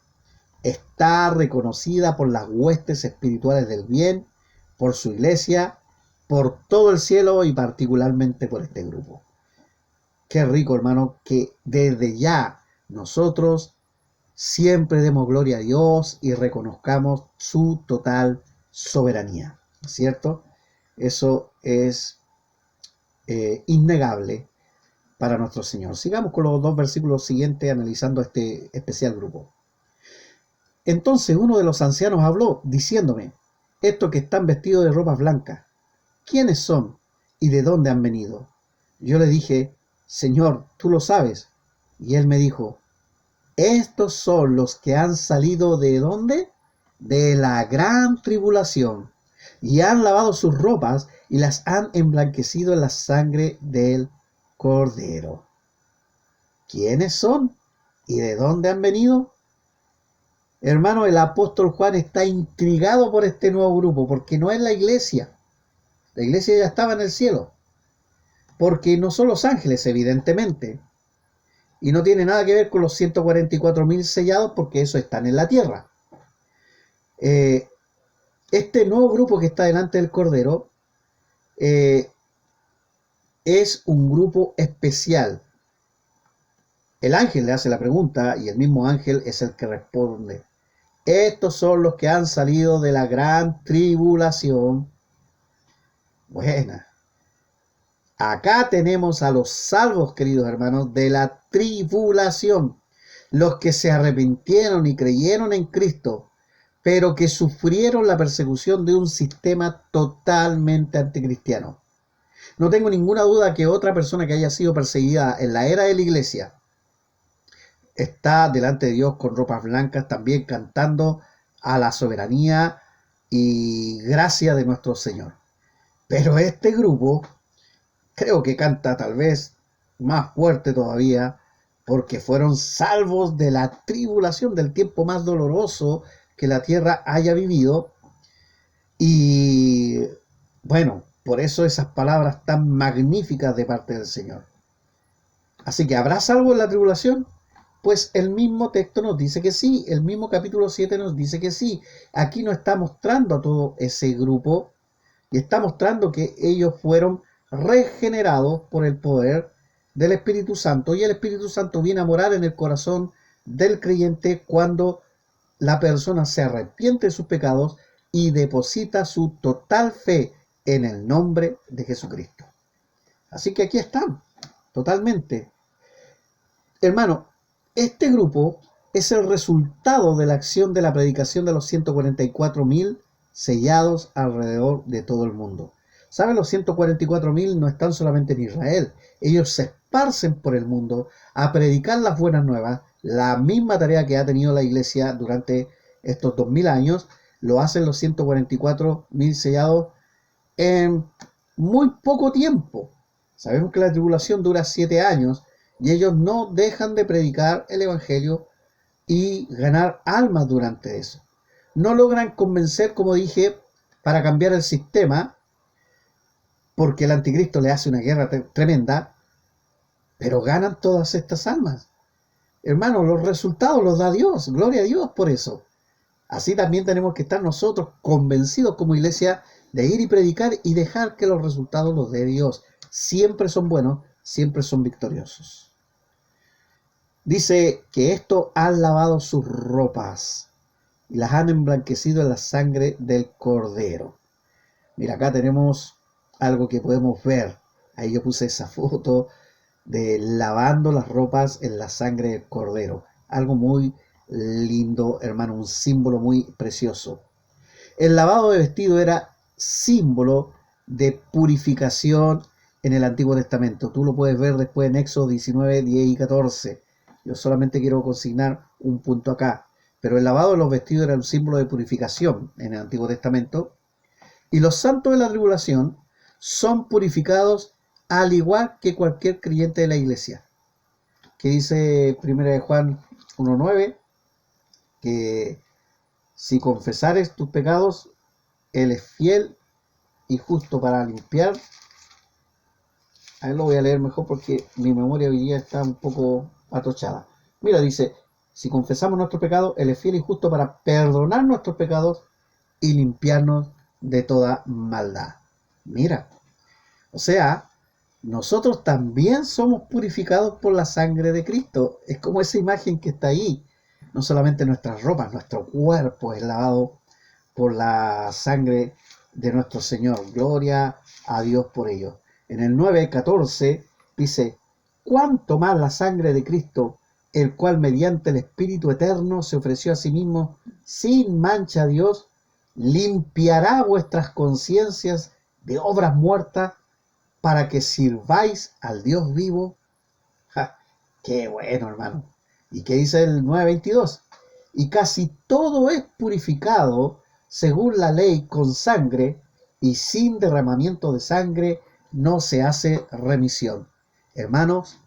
Está reconocida por las huestes espirituales del bien, por su iglesia, por todo el cielo y particularmente por este grupo. Qué rico, hermano, que desde ya nosotros siempre demos gloria a Dios y reconozcamos su total soberanía, ¿no es cierto? Eso es innegable para nuestro Señor. Sigamos con los dos versículos siguientes analizando este especial grupo. Entonces uno de los ancianos habló, diciéndome: estos que están vestidos de ropas blancas, ¿quiénes son y de dónde han venido? Yo le dije: Señor, tú lo sabes. Y él me dijo: estos son los que han salido ¿de dónde? De la gran tribulación, y han lavado sus ropas y las han emblanquecido en la sangre del Cordero. ¿Quiénes son y de dónde han venido? Hermano, el apóstol Juan está intrigado por este nuevo grupo, porque no es la iglesia. La iglesia ya estaba en el cielo, porque no son los ángeles, evidentemente, y no tiene nada que ver con los 144.000 sellados, porque eso están en la tierra. Este nuevo grupo que está delante del Cordero es un grupo especial. El ángel le hace la pregunta y el mismo ángel es el que responde: estos son los que han salido de la gran tribulación. Buena. Acá tenemos a los salvos, queridos hermanos, de la tribulación, los que se arrepintieron y creyeron en Cristo, pero que sufrieron la persecución de un sistema totalmente anticristiano. No tengo ninguna duda que otra persona que haya sido perseguida en la era de la iglesia está delante de Dios con ropas blancas, también cantando a la soberanía y gracia de nuestro Señor. Pero este grupo creo que canta tal vez más fuerte todavía, porque fueron salvos de la tribulación, del tiempo más doloroso que la tierra haya vivido. Y bueno, por eso esas palabras tan magníficas de parte del Señor. Así que, ¿habrá salvo en la tribulación? Pues el mismo texto nos dice que sí, el mismo capítulo 7 nos dice que sí. Aquí nos está mostrando a todo ese grupo y está mostrando que ellos fueron regenerados por el poder del Espíritu Santo, y el Espíritu Santo viene a morar en el corazón del creyente cuando la persona se arrepiente de sus pecados y deposita su total fe en el nombre de Jesucristo. Así que aquí están, totalmente. Hermano, este grupo es el resultado de la acción de la predicación de los 144.000 sellados alrededor de todo el mundo. ¿Saben? Los 144.000 no están solamente en Israel. Ellos se esparcen por el mundo a predicar las buenas nuevas. La misma tarea que ha tenido la iglesia durante estos 2000 años, lo hacen los 144.000 sellados en muy poco tiempo. Sabemos que la tribulación dura 7 años y ellos no dejan de predicar el Evangelio y ganar almas durante eso. No logran convencer, como dije, para cambiar el sistema, porque el anticristo le hace una guerra tremenda, pero ganan todas estas almas. Hermanos, los resultados los da Dios, gloria a Dios por eso. Así también tenemos que estar nosotros convencidos como iglesia de ir y predicar y dejar que los resultados los dé Dios. Siempre son buenos, siempre son victoriosos. Dice que estos han lavado sus ropas y las han emblanquecido en la sangre del Cordero. Mira, acá tenemos algo que podemos ver. Ahí yo puse esa foto de lavando las ropas en la sangre del Cordero. Algo muy lindo, hermano, un símbolo muy precioso. El lavado de vestido era símbolo de purificación en el Antiguo Testamento. Tú lo puedes ver después en Éxodo 19, 10 y 14. Yo solamente quiero consignar un punto acá. Pero el lavado de los vestidos era un símbolo de purificación en el Antiguo Testamento. Y los santos de la tribulación son purificados al igual que cualquier creyente de la iglesia. Que dice 1 Juan 1:9, que si confesares tus pecados, Él es fiel y justo para limpiar. A ver, lo voy a leer mejor porque mi memoria hoy día está un poco atochada. Mira, dice, si confesamos nuestros pecados, Él es fiel y justo para perdonar nuestros pecados y limpiarnos de toda maldad. Mira, o sea, nosotros también somos purificados por la sangre de Cristo. Es como esa imagen que está ahí. No solamente nuestras ropas, nuestro cuerpo es lavado por la sangre de nuestro Señor. Gloria a Dios por ello. En el 9:14 dice, cuánto más la sangre de Cristo, el cual mediante el Espíritu Eterno se ofreció a sí mismo sin mancha a Dios, limpiará vuestras conciencias de obras muertas para que sirváis al Dios vivo. ¡Ja! ¡Qué bueno, hermano! ¿Y qué dice el 9:22? Y casi todo es purificado según la ley con sangre, y sin derramamiento de sangre no se hace remisión. Hermanos,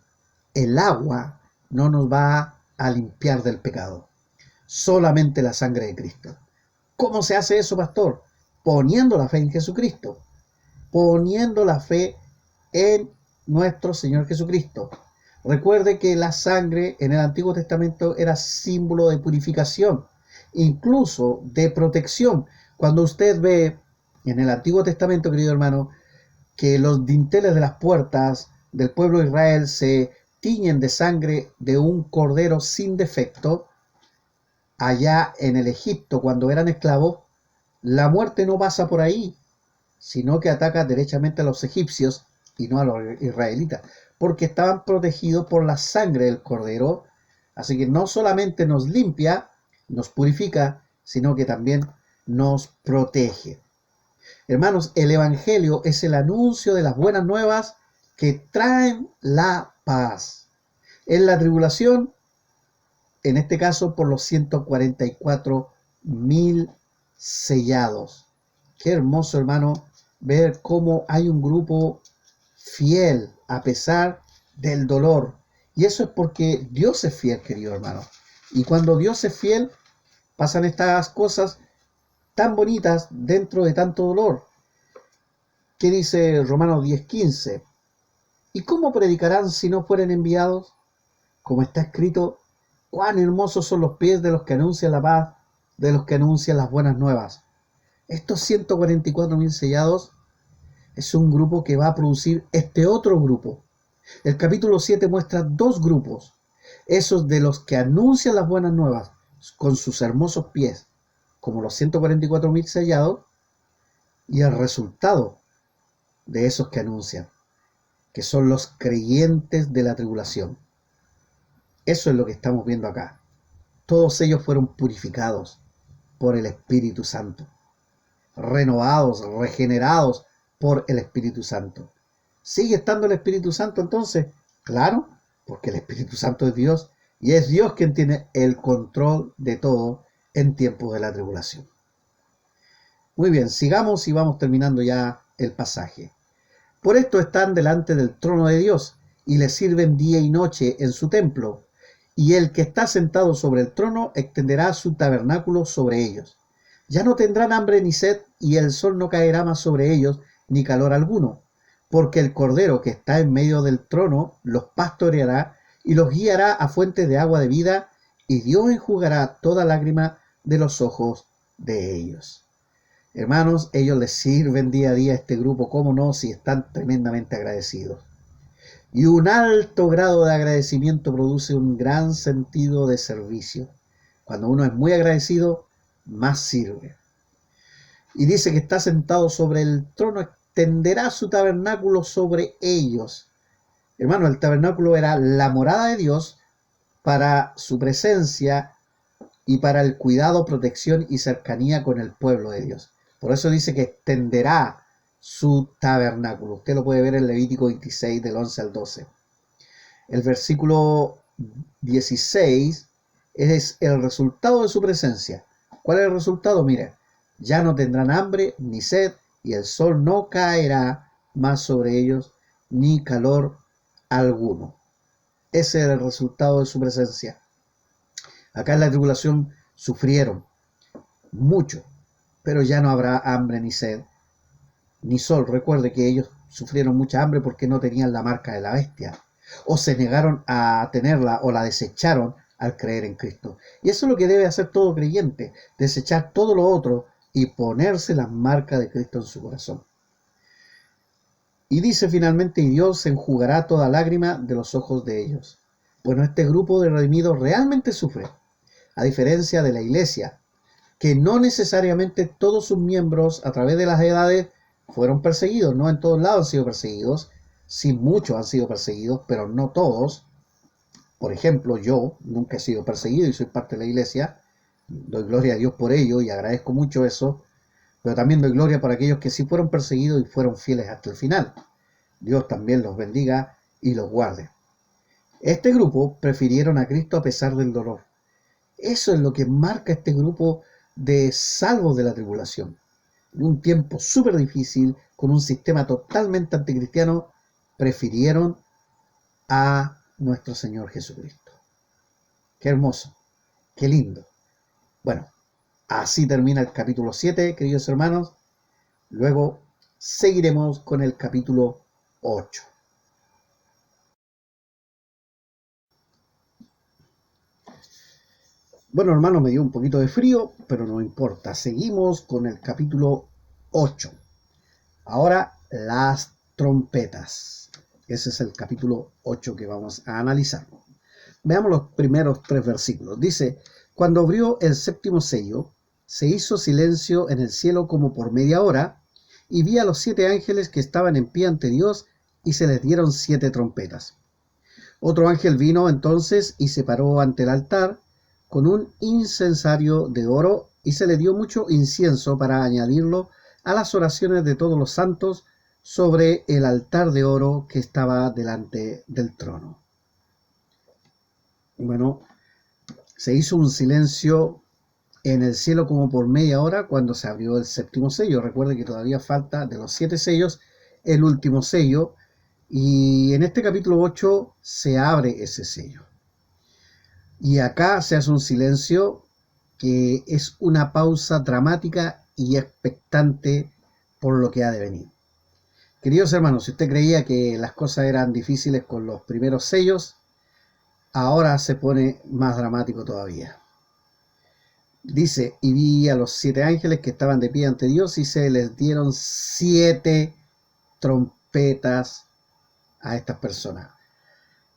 el agua no nos va a limpiar del pecado, solamente la sangre de Cristo. ¿Cómo se hace eso, pastor? Poniendo la fe en Jesucristo, poniendo la fe en nuestro Señor Jesucristo. Recuerde que la sangre en el Antiguo Testamento era símbolo de purificación, incluso de protección. Cuando usted ve en el Antiguo Testamento, querido hermano, que los dinteles de las puertas del pueblo de Israel se tiñen de sangre de un cordero sin defecto, allá en el Egipto, cuando eran esclavos, la muerte no pasa por ahí, sino que ataca derechamente a los egipcios y no a los israelitas, porque estaban protegidos por la sangre del cordero. Así que no solamente nos limpia, nos purifica, sino que también nos protege. Hermanos, el Evangelio es el anuncio de las buenas nuevas que traen la paz. En la tribulación, en este caso por los 144.000 sellados. Qué hermoso, hermano, ver cómo hay un grupo fiel a pesar del dolor. Y eso es porque Dios es fiel, querido hermano. Y cuando Dios es fiel, pasan estas cosas tan bonitas dentro de tanto dolor. ¿Qué dice Romanos 10:15? ¿Y cómo predicarán si no fueren enviados? Como está escrito, cuán hermosos son los pies de los que anuncian la paz, de los que anuncian las buenas nuevas. Estos 144.000 sellados es un grupo que va a producir este otro grupo. El capítulo 7 muestra dos grupos, esos de los que anuncian las buenas nuevas con sus hermosos pies, como los 144.000 sellados, y el resultado de esos que anuncian, que son los creyentes de la tribulación. Eso es lo que estamos viendo acá. Todos ellos fueron purificados por el Espíritu Santo, renovados, regenerados por el Espíritu Santo. ¿Sigue estando el Espíritu Santo entonces? Claro, porque el Espíritu Santo es Dios y es Dios quien tiene el control de todo en tiempos de la tribulación. Muy bien, sigamos y vamos terminando ya el pasaje. Por esto están delante del trono de Dios y le sirven día y noche en su templo. Y el que está sentado sobre el trono extenderá su tabernáculo sobre ellos. Ya no tendrán hambre ni sed, y el sol no caerá más sobre ellos, ni calor alguno, porque el Cordero que está en medio del trono los pastoreará y los guiará a fuentes de agua de vida, y Dios enjugará toda lágrima de los ojos de ellos. Hermanos, ellos les sirven día a día a este grupo, cómo no, si están tremendamente agradecidos. Y un alto grado de agradecimiento produce un gran sentido de servicio. Cuando uno es muy agradecido, más sirve. Y dice que está sentado sobre el trono, extenderá su tabernáculo sobre ellos. Hermano, el tabernáculo era la morada de Dios para su presencia y para el cuidado, protección y cercanía con el pueblo de Dios. Por eso dice que extenderá su tabernáculo. Usted lo puede ver en Levítico 26, del 11 al 12. El versículo 16 es el resultado de su presencia. ¿Cuál es el resultado? Mire, ya no tendrán hambre ni sed, y el sol no caerá más sobre ellos, ni calor alguno. Ese es el resultado de su presencia. Acá en la tribulación sufrieron mucho, pero ya no habrá hambre ni sed, ni sol. Recuerde que ellos sufrieron mucha hambre porque no tenían la marca de la bestia, o se negaron a tenerla, o la desecharon al creer en Cristo. Y eso es lo que debe hacer todo creyente, desechar todo lo otro y ponerse la marca de Cristo en su corazón. Y dice finalmente, y Dios enjugará toda lágrima de los ojos de ellos. Bueno, este grupo de redimidos realmente sufre, a diferencia de la iglesia, que no necesariamente todos sus miembros a través de las edades fueron perseguidos. No en todos lados han sido perseguidos, sí muchos han sido perseguidos, pero no todos. Por ejemplo, yo nunca he sido perseguido y soy parte de la iglesia. Doy gloria a Dios por ello y agradezco mucho eso, pero también doy gloria por aquellos que sí fueron perseguidos y fueron fieles hasta el final. Dios también los bendiga y los guarde. Este grupo prefirieron a Cristo a pesar del dolor. Eso es lo que marca este grupo de salvos de la tribulación. En un tiempo súper difícil, con un sistema totalmente anticristiano, prefirieron a nuestro Señor Jesucristo. Qué hermoso, qué lindo. Bueno, así termina el capítulo 7, queridos hermanos. Luego seguiremos con el capítulo 8. Bueno, hermano, me dio un poquito de frío, pero no importa. Seguimos con el capítulo 8. Ahora, las trompetas. Ese es el capítulo 8 que vamos a analizar. Veamos los primeros 3 versículos. Dice, cuando abrió el séptimo sello, se hizo silencio en el cielo como por media hora, y vi a los 7 ángeles que estaban en pie ante Dios, y se les dieron 7 trompetas. Otro ángel vino entonces y se paró ante el altar con un incensario de oro, y se le dio mucho incienso para añadirlo a las oraciones de todos los santos sobre el altar de oro que estaba delante del trono. Bueno, se hizo un silencio en el cielo como por media hora cuando se abrió el séptimo sello. Recuerde que todavía falta de los 7 sellos el último sello, y en este capítulo 8 se abre ese sello. Y acá se hace un silencio que es una pausa dramática y expectante por lo que ha de venir. Queridos hermanos, si usted creía que las cosas eran difíciles con los primeros sellos, ahora se pone más dramático todavía. Dice, y vi a los 7 ángeles que estaban de pie ante Dios, y se les dieron 7 trompetas a estas personas.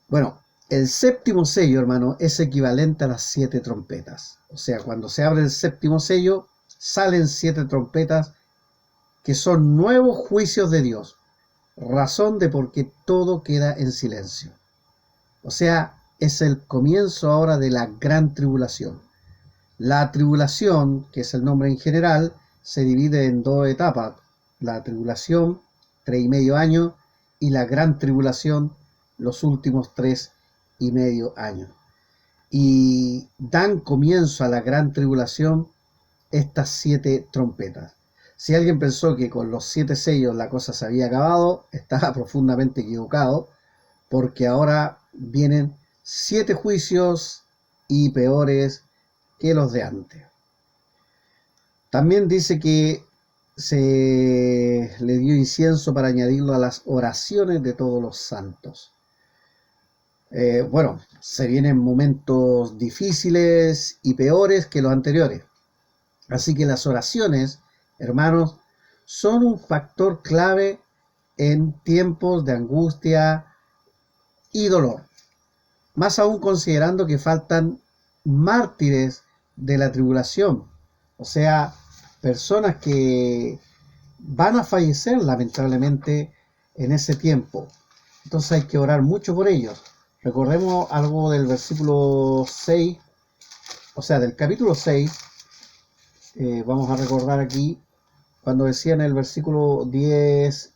Bueno, el séptimo sello, hermano, es equivalente a las 7 trompetas. O sea, cuando se abre el séptimo sello, salen 7 trompetas que son nuevos juicios de Dios. Razón de por qué todo queda en silencio. O sea, es el comienzo ahora de la gran tribulación. La tribulación, que es el nombre en general, se divide en 2 etapas. La tribulación, 3,5 años, y la gran tribulación, los últimos 3,5 años. Y dan comienzo a la gran tribulación estas 7 trompetas. Si alguien pensó que con los 7 sellos la cosa se había acabado, estaba profundamente equivocado, porque ahora vienen 7 juicios y peores que los de antes. También dice que se le dio incienso para añadirlo a las oraciones de todos los santos. Bueno, se vienen momentos difíciles y peores que los anteriores. Así que las oraciones, hermanos, son un factor clave en tiempos de angustia y dolor. Más aún considerando que faltan mártires de la tribulación, o sea, personas que van a fallecer lamentablemente en ese tiempo. Entonces hay que orar mucho por ellos. Recordemos algo del versículo 6, o sea, del capítulo 6. Vamos a recordar aquí cuando decía en el versículo 10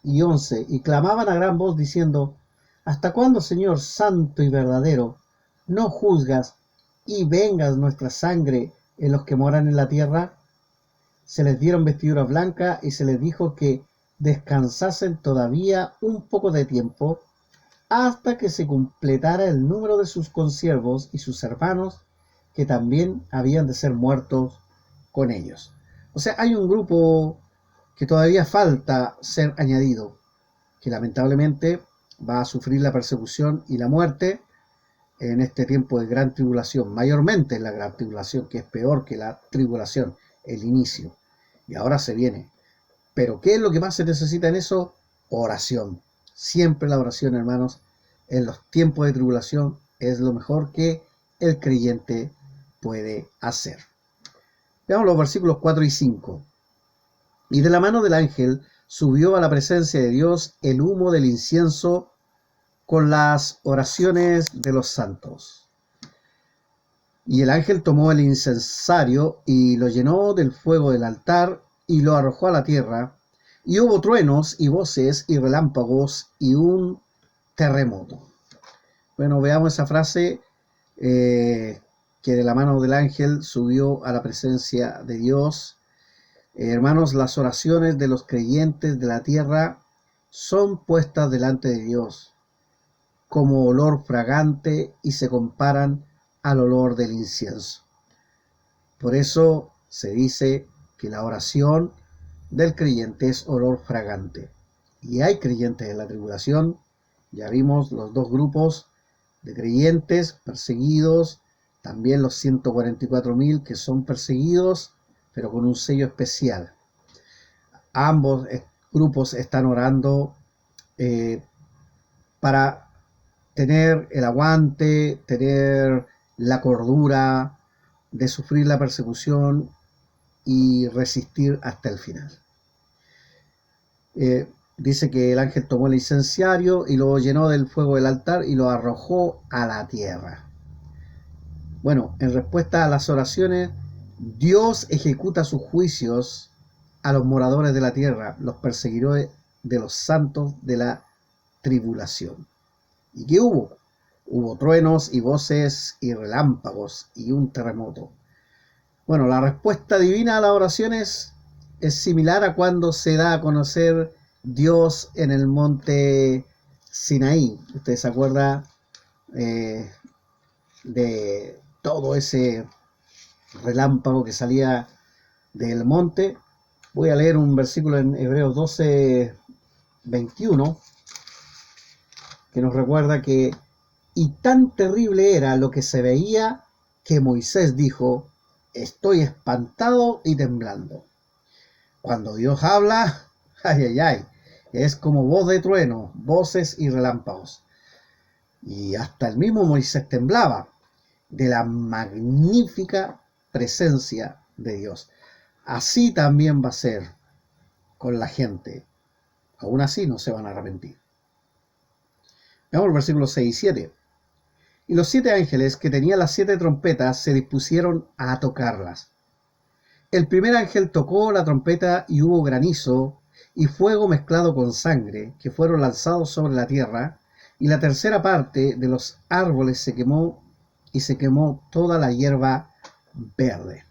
y 11, y clamaban a gran voz diciendo: ¿hasta cuándo, Señor santo y verdadero, no juzgas y vengas nuestra sangre en los que moran en la tierra? Se les dieron vestiduras blancas y se les dijo que descansasen todavía un poco de tiempo hasta que se completara el número de sus consiervos y sus hermanos, que también habían de ser muertos con ellos. O sea, hay un grupo que todavía falta ser añadido, que lamentablemente va a sufrir la persecución y la muerte en este tiempo de gran tribulación, mayormente en la gran tribulación, que es peor que la tribulación, el inicio. Y ahora se viene. Pero ¿qué es lo que más se necesita en eso? Oración. Siempre la oración, hermanos, en los tiempos de tribulación es lo mejor que el creyente puede hacer. Veamos los versículos 4 y 5. Y de la mano del ángel subió a la presencia de Dios el humo del incienso con las oraciones de los santos. Y el ángel tomó el incensario y lo llenó del fuego del altar y lo arrojó a la tierra, y hubo truenos y voces y relámpagos y un terremoto. Bueno, veamos esa frase, que de la mano del ángel subió a la presencia de Dios. Hermanos, las oraciones de los creyentes de la tierra son puestas delante de Dios como olor fragante y se comparan al olor del incienso. Por eso se dice que la oración del creyente es olor fragante. Y hay creyentes en la tribulación. Ya vimos los dos grupos de creyentes perseguidos, también los 144.000 que son perseguidos, pero con un sello especial. Ambos grupos están orando para tener el aguante, tener la cordura de sufrir la persecución y resistir hasta el final. Dice que el ángel tomó el incensario y lo llenó del fuego del altar y lo arrojó a la tierra. Bueno, en respuesta a las oraciones, Dios ejecuta sus juicios a los moradores de la tierra, los perseguidores de los santos de la tribulación. ¿Y qué hubo? Hubo truenos y voces y relámpagos y un terremoto. Bueno, la respuesta divina a las oraciones es similar a cuando se da a conocer Dios en el monte Sinaí. Ustedes se acuerdan de todo ese relámpago que salía del monte. Voy a leer un versículo en Hebreos 12:21, que nos recuerda que y tan terrible era lo que se veía que Moisés dijo: estoy espantado y temblando. Cuando Dios habla, ay, ay, ay, es como voz de trueno, voces y relámpagos. Y hasta el mismo Moisés temblaba de la magnífica presencia de Dios. Así también va a ser con la gente. Aún así no se van a arrepentir. Veamos el versículo 6 y 7. Y los 7 ángeles que tenían las 7 trompetas se dispusieron a tocarlas. El primer ángel tocó la trompeta y hubo granizo y fuego mezclado con sangre, que fueron lanzados sobre la tierra, y la tercera parte de los árboles se quemó, y se quemó toda la hierba verde.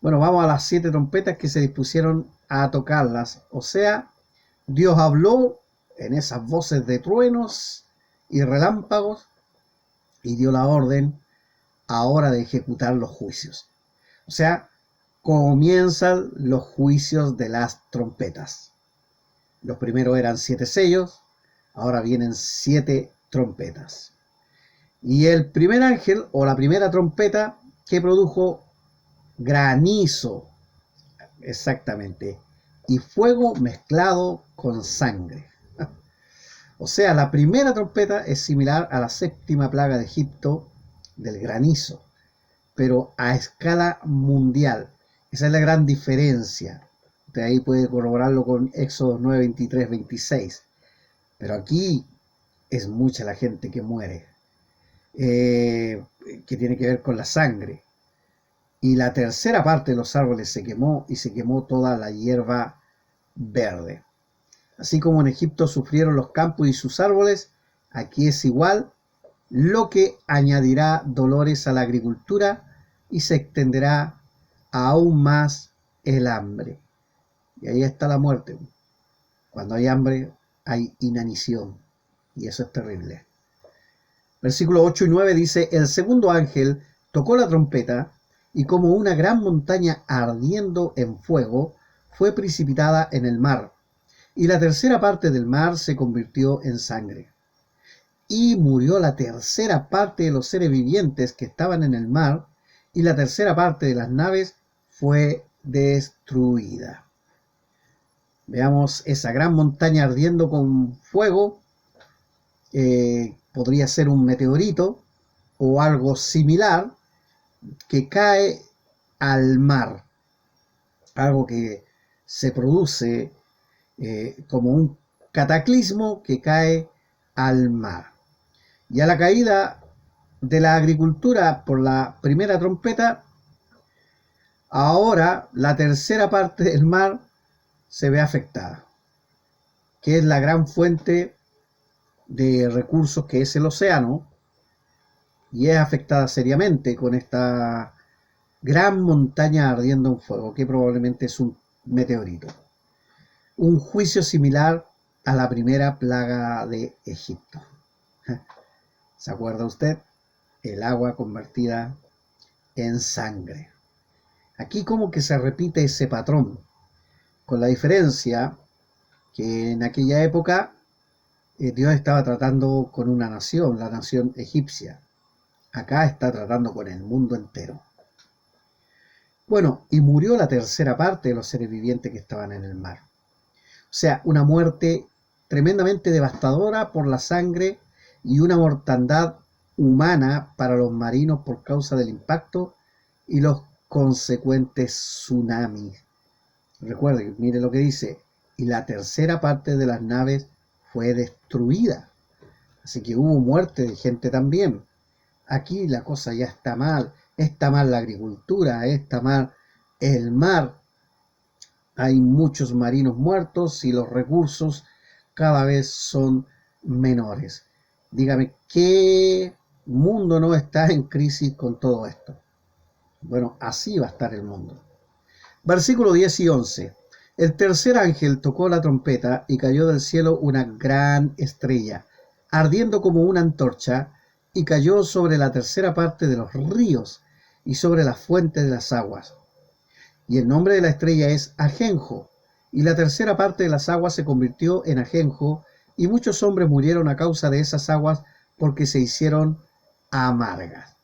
Bueno, vamos a las 7 trompetas que se dispusieron a tocarlas. O sea, Dios habló en esas voces de truenos y relámpagos y dio la orden ahora de ejecutar los juicios. O sea, comienzan los juicios de las trompetas. Los primeros eran 7 sellos, ahora vienen 7 trompetas. Y el primer ángel o la primera trompeta que produjo granizo, exactamente, y fuego mezclado con sangre. O sea, la primera trompeta es similar a la 7ª plaga de Egipto del granizo, pero a escala mundial. Esa es la gran diferencia. De ahí puede corroborarlo con Éxodo 9, 23, 26. Pero aquí es mucha la gente que muere, que tiene que ver con la sangre. Y la tercera parte de los árboles se quemó y se quemó toda la hierba verde. Así como en Egipto sufrieron los campos y sus árboles, aquí es igual, lo que añadirá dolores a la agricultura y se extenderá aún más el hambre. Y ahí está la muerte. Cuando hay hambre, hay inanición. Y eso es terrible. Versículos 8 y 9 dice: el segundo ángel tocó la trompeta, y como una gran montaña ardiendo en fuego, fue precipitada en el mar, y la tercera parte del mar se convirtió en sangre. Y murió la tercera parte de los seres vivientes que estaban en el mar, y la tercera parte de las naves fue destruida. Veamos esa gran montaña ardiendo con fuego. Podría ser un meteorito o algo similar que cae al mar. Algo que se produce como un cataclismo que cae al mar. Y a la caída de la agricultura por la primera trompeta, ahora la tercera parte del mar se ve afectada, que es la gran fuente de recursos que es el océano, y es afectada seriamente con esta gran montaña ardiendo en fuego, que probablemente es un meteorito. Un juicio similar a la primera plaga de Egipto. ¿Se acuerda usted? El agua convertida en sangre. Aquí como que se repite ese patrón, con la diferencia que en aquella época Dios estaba tratando con una nación, la nación egipcia. Acá está tratando con el mundo entero. Bueno, y murió la tercera parte de los seres vivientes que estaban en el mar. O sea, una muerte tremendamente devastadora por la sangre y una mortandad humana para los marinos por causa del impacto y los consecuentes tsunamis. Recuerden, mire lo que dice: y la tercera parte de las naves fue destruida. Así que hubo muerte de gente también. Aquí la cosa ya está mal la agricultura, está mal el mar. Hay muchos marinos muertos y los recursos cada vez son menores. Dígame, ¿qué mundo no está en crisis con todo esto? Bueno, así va a estar el mundo. Versículos 10 y 11. El tercer ángel tocó la trompeta y cayó del cielo una gran estrella, ardiendo como una antorcha, y cayó sobre la tercera parte de los ríos y sobre las fuentes de las aguas. Y el nombre de la estrella es Ajenjo, y la tercera parte de las aguas se convirtió en ajenjo, y muchos hombres murieron a causa de esas aguas porque se hicieron amargas.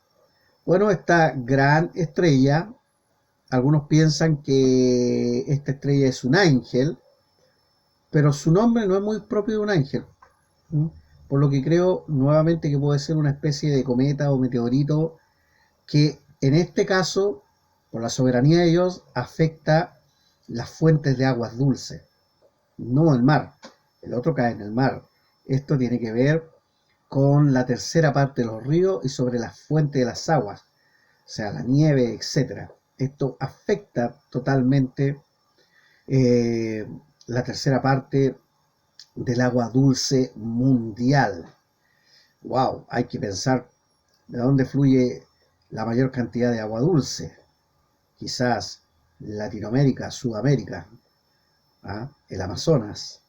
Bueno, esta gran estrella, algunos piensan que esta estrella es un ángel, pero su nombre no es muy propio de un ángel. Por lo que creo nuevamente que puede ser una especie de cometa o meteorito que en este caso, por la soberanía de Dios, afecta las fuentes de aguas dulces, no el mar. El otro cae en el mar. Esto tiene que ver con la tercera parte de los ríos y sobre las fuentes de las aguas, o sea, la nieve, etc. Esto afecta totalmente la tercera parte del agua dulce mundial. Wow, hay que pensar de dónde fluye la mayor cantidad de agua dulce. Quizás Latinoamérica, Sudamérica, ¿ah? El Amazonas,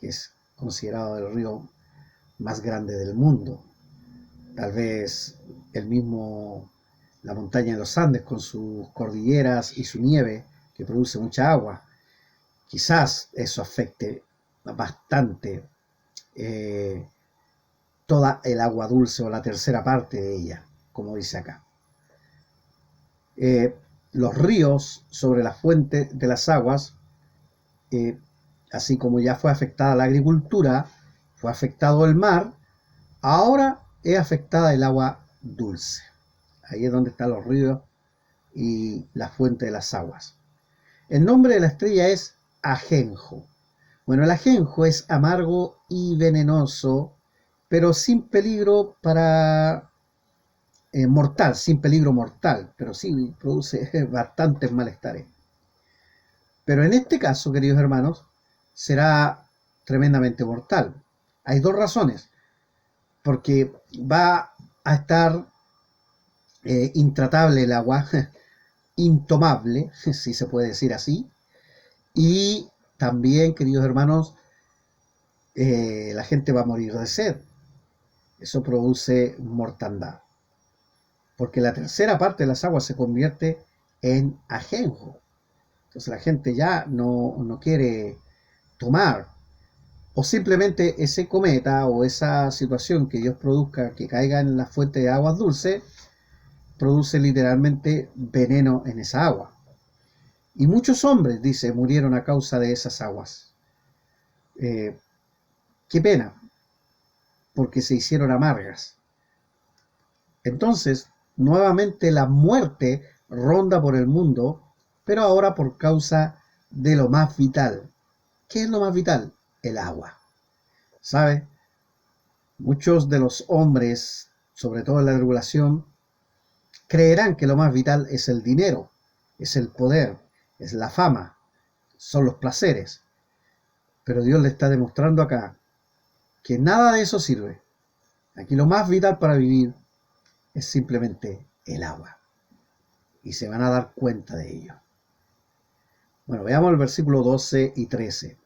que es considerado el río más grande del mundo. Tal vez el mismo, la montaña de los Andes con sus cordilleras y su nieve que produce mucha agua. Quizás eso afecte bastante eh, toda el agua dulce o la tercera parte de ella, como dice acá. Eh, los ríos sobre la fuente de las aguas, eh, así como ya fue afectada la agricultura, fue afectado el mar, ahora es afectada el agua dulce. Ahí es donde están los ríos y la fuente de las aguas. El nombre de la estrella es ajenjo. Bueno, el ajenjo es amargo y venenoso, pero sin peligro para mortal, sin peligro mortal, pero sí produce bastantes malestares. Pero en este caso, queridos hermanos, será tremendamente mortal. Hay dos razones, porque va a estar intratable el agua, intomable, si se puede decir así, y también, queridos hermanos, la gente va a morir de sed. Eso produce mortandad, porque la tercera parte de las aguas se convierte en ajenjo. Entonces la gente ya no quiere tomar, o simplemente ese cometa o esa situación que Dios produzca que caiga en la fuente de aguas dulces, produce literalmente veneno en esa agua. Y muchos hombres, dice, murieron a causa de esas aguas. Eh, qué pena, porque se hicieron amargas. Entonces, nuevamente la muerte ronda por el mundo, pero ahora por causa de lo más vital. ¿Qué es lo más vital? El agua. ¿Sabe? Muchos de los hombres, sobre todo en la tribulación, creerán que lo más vital es el dinero, es el poder, es la fama, son los placeres. Pero Dios le está demostrando acá que nada de eso sirve. Aquí lo más vital para vivir es simplemente el agua. Y se van a dar cuenta de ello. Bueno, veamos el versículo 12 y 13.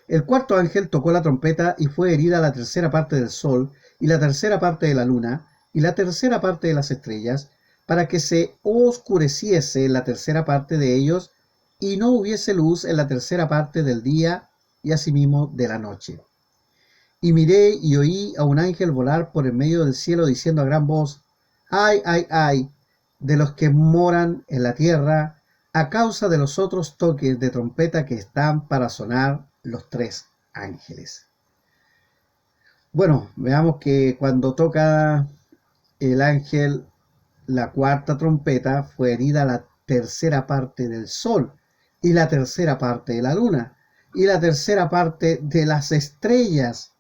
El cuarto ángel tocó la trompeta y fue herida la tercera parte del sol y la tercera parte de la luna y la tercera parte de las estrellas, para que se oscureciese la tercera parte de ellos y no hubiese luz en la tercera parte del día y asimismo de la noche. Y miré y oí a un ángel volar por en medio del cielo diciendo a gran voz: ¡ay, ay, ay! De los que moran en la tierra, a causa de los otros toques de trompeta que están para sonar los tres ángeles. Bueno, veamos que cuando toca el ángel la cuarta trompeta, fue herida la tercera parte del sol y la tercera parte de la luna y la tercera parte de las estrellas.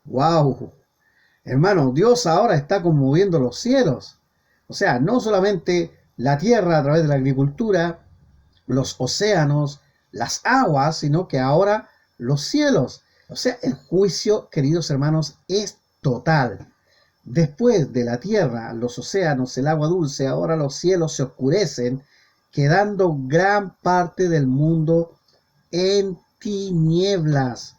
¡Wow! Hermano, Dios ahora está conmoviendo los cielos. O sea, no solamente la tierra a través de la agricultura, los océanos, las aguas, sino que ahora los cielos. O sea, el juicio, queridos hermanos, es total. Después de la tierra, los océanos, el agua dulce, ahora los cielos se oscurecen, quedando gran parte del mundo en tinieblas.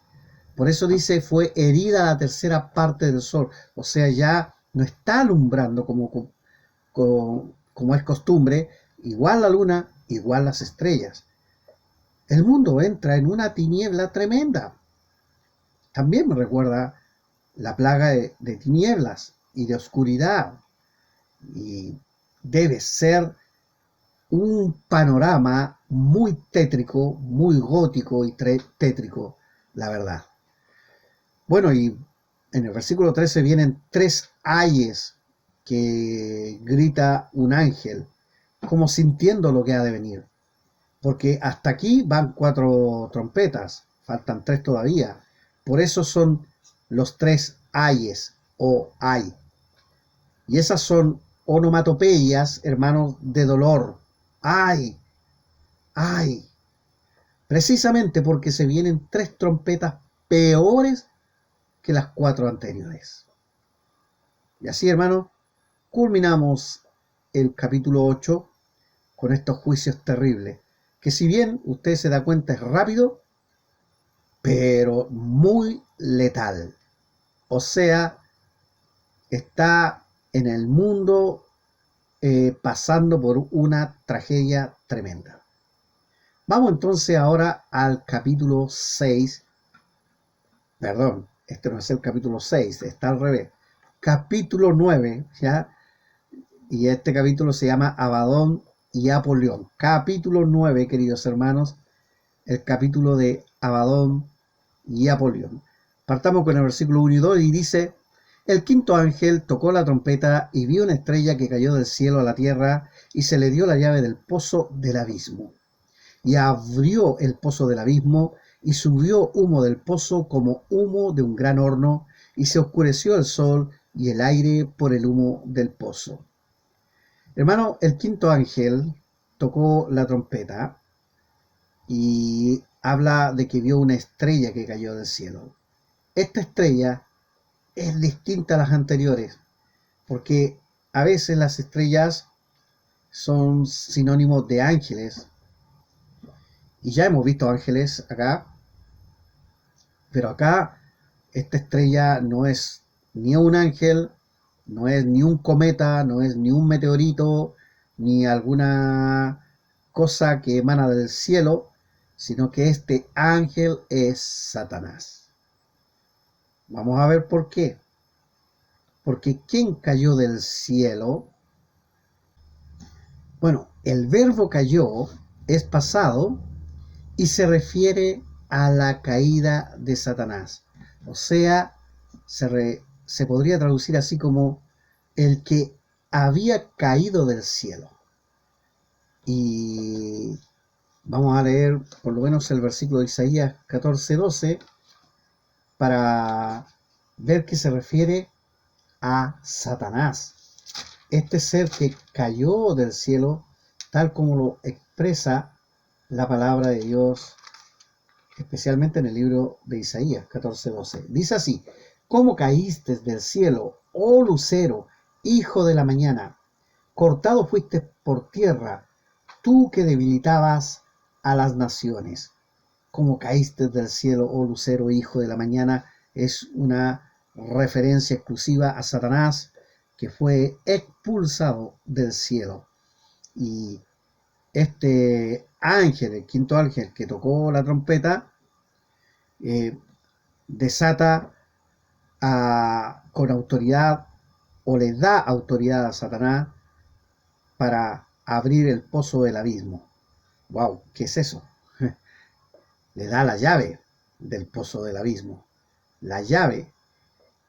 Por eso dice, fue herida la tercera parte del sol. O sea, ya no está alumbrando como es costumbre, igual la luna, igual las estrellas. El mundo entra en una tiniebla tremenda. También me recuerda la plaga de tinieblas y de oscuridad. Y debe ser un panorama muy tétrico, muy gótico y tétrico, la verdad. Bueno, y en el versículo 13 vienen tres ayes que grita un ángel, como sintiendo lo que ha de venir. Porque hasta aquí van cuatro trompetas, faltan tres todavía. Por eso son los tres ayes o ay. Y esas son onomatopeyas, hermanos, de dolor. Ay, ay. Precisamente porque se vienen tres trompetas peores que las cuatro anteriores. Y así, hermanos, culminamos el capítulo 8 con estos juicios terribles. que si bien usted se da cuenta es rápido, pero muy letal. O sea, está en el mundo pasando por una tragedia tremenda. Vamos entonces ahora al capítulo 6. Perdón, este no es el capítulo 6, está al revés. Capítulo 9, ¿ya? Y este capítulo se llama Abadón y Apolión. Capítulo 9, queridos hermanos, el capítulo de Abadón y Apolión. Partamos con el versículo 1 y 2 y dice: el quinto ángel tocó la trompeta y vio una estrella que cayó del cielo a la tierra y se le dio la llave del pozo del abismo. Y abrió el pozo del abismo y subió humo del pozo como humo de un gran horno y se oscureció el sol y el aire por el humo del pozo. Hermano, el quinto ángel tocó la trompeta y habla de que vio una estrella que cayó del cielo. Esta estrella es distinta a las anteriores, porque a veces las estrellas son sinónimos de ángeles, y ya hemos visto ángeles acá, pero acá esta estrella no es ni un ángel, no es ni un cometa, no es ni un meteorito, ni alguna cosa que emana del cielo, sino que este ángel es Satanás. Vamos a ver por qué. Porque ¿quién cayó del cielo? Bueno, el verbo cayó es pasado y se refiere a la caída de Satanás. O sea, se podría traducir así como el que había caído del cielo. Y vamos a leer por lo menos el versículo de Isaías 14:12 para ver que se refiere a Satanás. Este ser que cayó del cielo, tal como lo expresa la palabra de Dios, especialmente en el libro de Isaías 14:12. Dice así: ¿cómo caíste del cielo, oh lucero, hijo de la mañana? Cortado fuiste por tierra, tú que debilitabas a las naciones. ¿Cómo caíste del cielo, oh lucero, hijo de la mañana? Es una referencia exclusiva a Satanás, que fue expulsado del cielo. Y este ángel, el quinto ángel que tocó la trompeta, desata con autoridad, o le da autoridad a Satanás para abrir el pozo del abismo. ¡Wow! ¿Qué es eso? Le da la llave del pozo del abismo. La llave.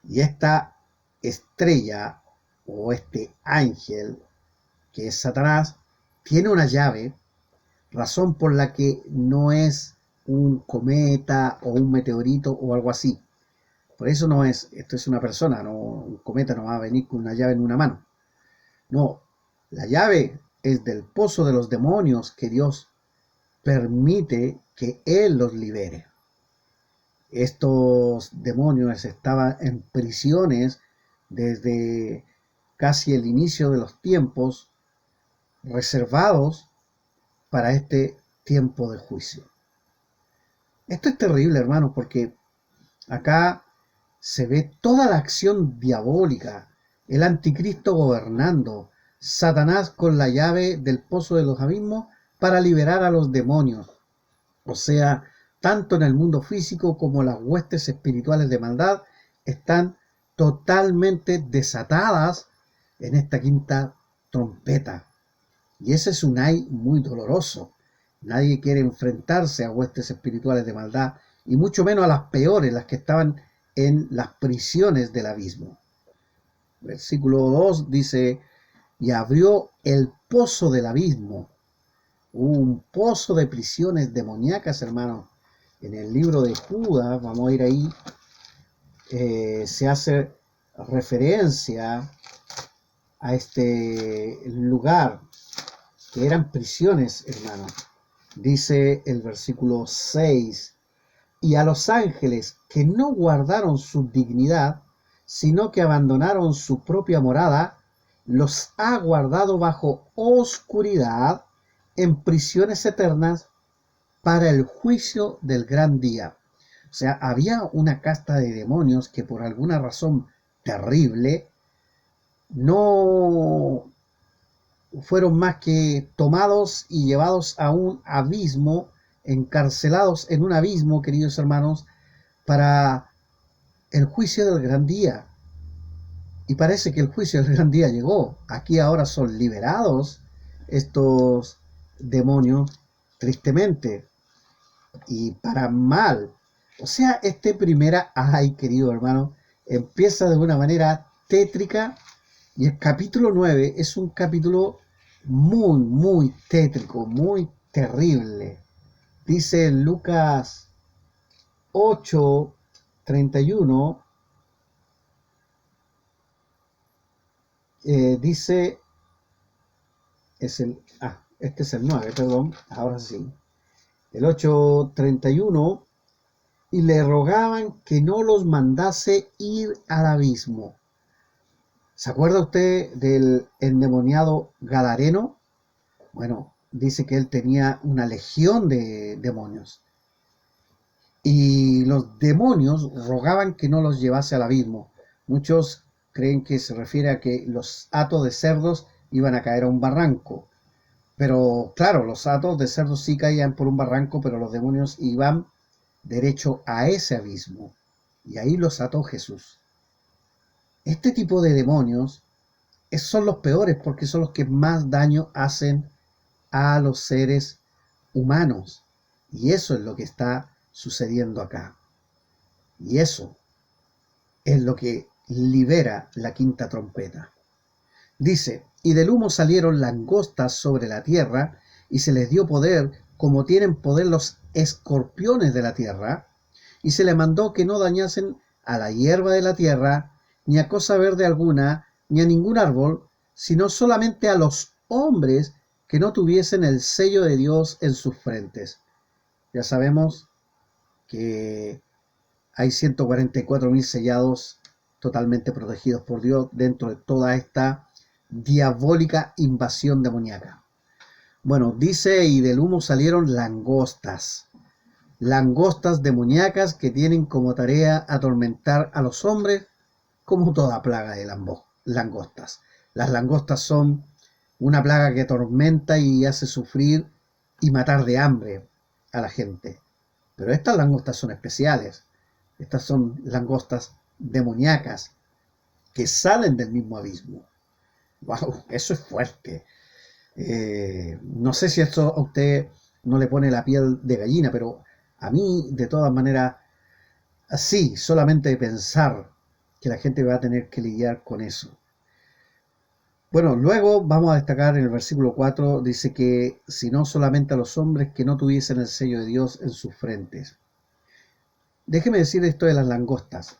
Y esta estrella o este ángel que es Satanás tiene una llave, razón por la que no es un cometa o un meteorito o algo así. Por eso no es, esto es una persona, no, un cometa no va a venir con una llave en una mano. No, la llave es del pozo de los demonios que Dios permite que Él los libere. Estos demonios estaban en prisiones desde casi el inicio de los tiempos, reservados para este tiempo de juicio. Esto es terrible, hermanos, porque acá se ve toda la acción diabólica, el anticristo gobernando, Satanás con la llave del pozo de los abismos para liberar a los demonios. O sea, tanto en el mundo físico como las huestes espirituales de maldad están totalmente desatadas en esta quinta trompeta. Y ese es un ay muy doloroso. Nadie quiere enfrentarse a huestes espirituales de maldad, y mucho menos a las peores, las que estaban en las prisiones del abismo. Versículo 2 dice: y abrió el pozo del abismo. Un pozo de prisiones demoníacas, hermanos. En el libro de Judas, vamos a ir ahí, se hace referencia a este lugar, que eran prisiones, hermanos. Dice el versículo 6: y a los ángeles que no guardaron su dignidad, sino que abandonaron su propia morada, los ha guardado bajo oscuridad en prisiones eternas para el juicio del gran día. O sea, había una casta de demonios que por alguna razón terrible no fueron más que tomados y llevados a un abismo, encarcelados en un abismo, queridos hermanos, para el juicio del gran día. Y parece que el juicio del gran día llegó. Aquí ahora son liberados estos demonios, tristemente, y para mal. O sea, este primera, ay, querido hermano, empieza de una manera tétrica, y el capítulo 9 es un capítulo muy, muy tétrico, muy terrible. Dice en Lucas 8:31, dice, este es el 9, perdón, ahora sí. El 8:31, y le rogaban que no los mandase ir al abismo. ¿Se acuerda usted del endemoniado Gadareno? Bueno, dice que él tenía una legión de demonios. Y los demonios rogaban que no los llevase al abismo. Muchos creen que se refiere a que los hatos de cerdos iban a caer a un barranco. Pero claro, los hatos de cerdos sí caían por un barranco, pero los demonios iban derecho a ese abismo. Y ahí los ató Jesús. Este tipo de demonios son los peores porque son los que más daño hacen a los seres humanos. Y eso es lo que está sucediendo acá. Y eso es lo que libera la quinta trompeta. Dice, y del humo salieron langostas sobre la tierra, y se les dio poder, como tienen poder los escorpiones de la tierra, y se le mandó que no dañasen a la hierba de la tierra, ni a cosa verde alguna, ni a ningún árbol, sino solamente a los hombres que no tuviesen el sello de Dios en sus frentes. Ya sabemos que hay 144.000 sellados totalmente protegidos por Dios dentro de toda esta diabólica invasión demoníaca. Bueno, dice, y del humo salieron langostas. Langostas demoníacas que tienen como tarea atormentar a los hombres como toda plaga de langostas. Las langostas son una plaga que atormenta y hace sufrir y matar de hambre a la gente. Pero estas langostas son especiales. Estas son langostas demoníacas que salen del mismo abismo. ¡Wow! Eso es fuerte. No sé si esto a usted no le pone la piel de gallina, pero a mí, de todas maneras, así, solamente de pensar que la gente va a tener que lidiar con eso. Bueno, luego vamos a destacar en el versículo 4, dice que si no solamente a los hombres que no tuviesen el sello de Dios en sus frentes. Déjeme decir esto de las langostas.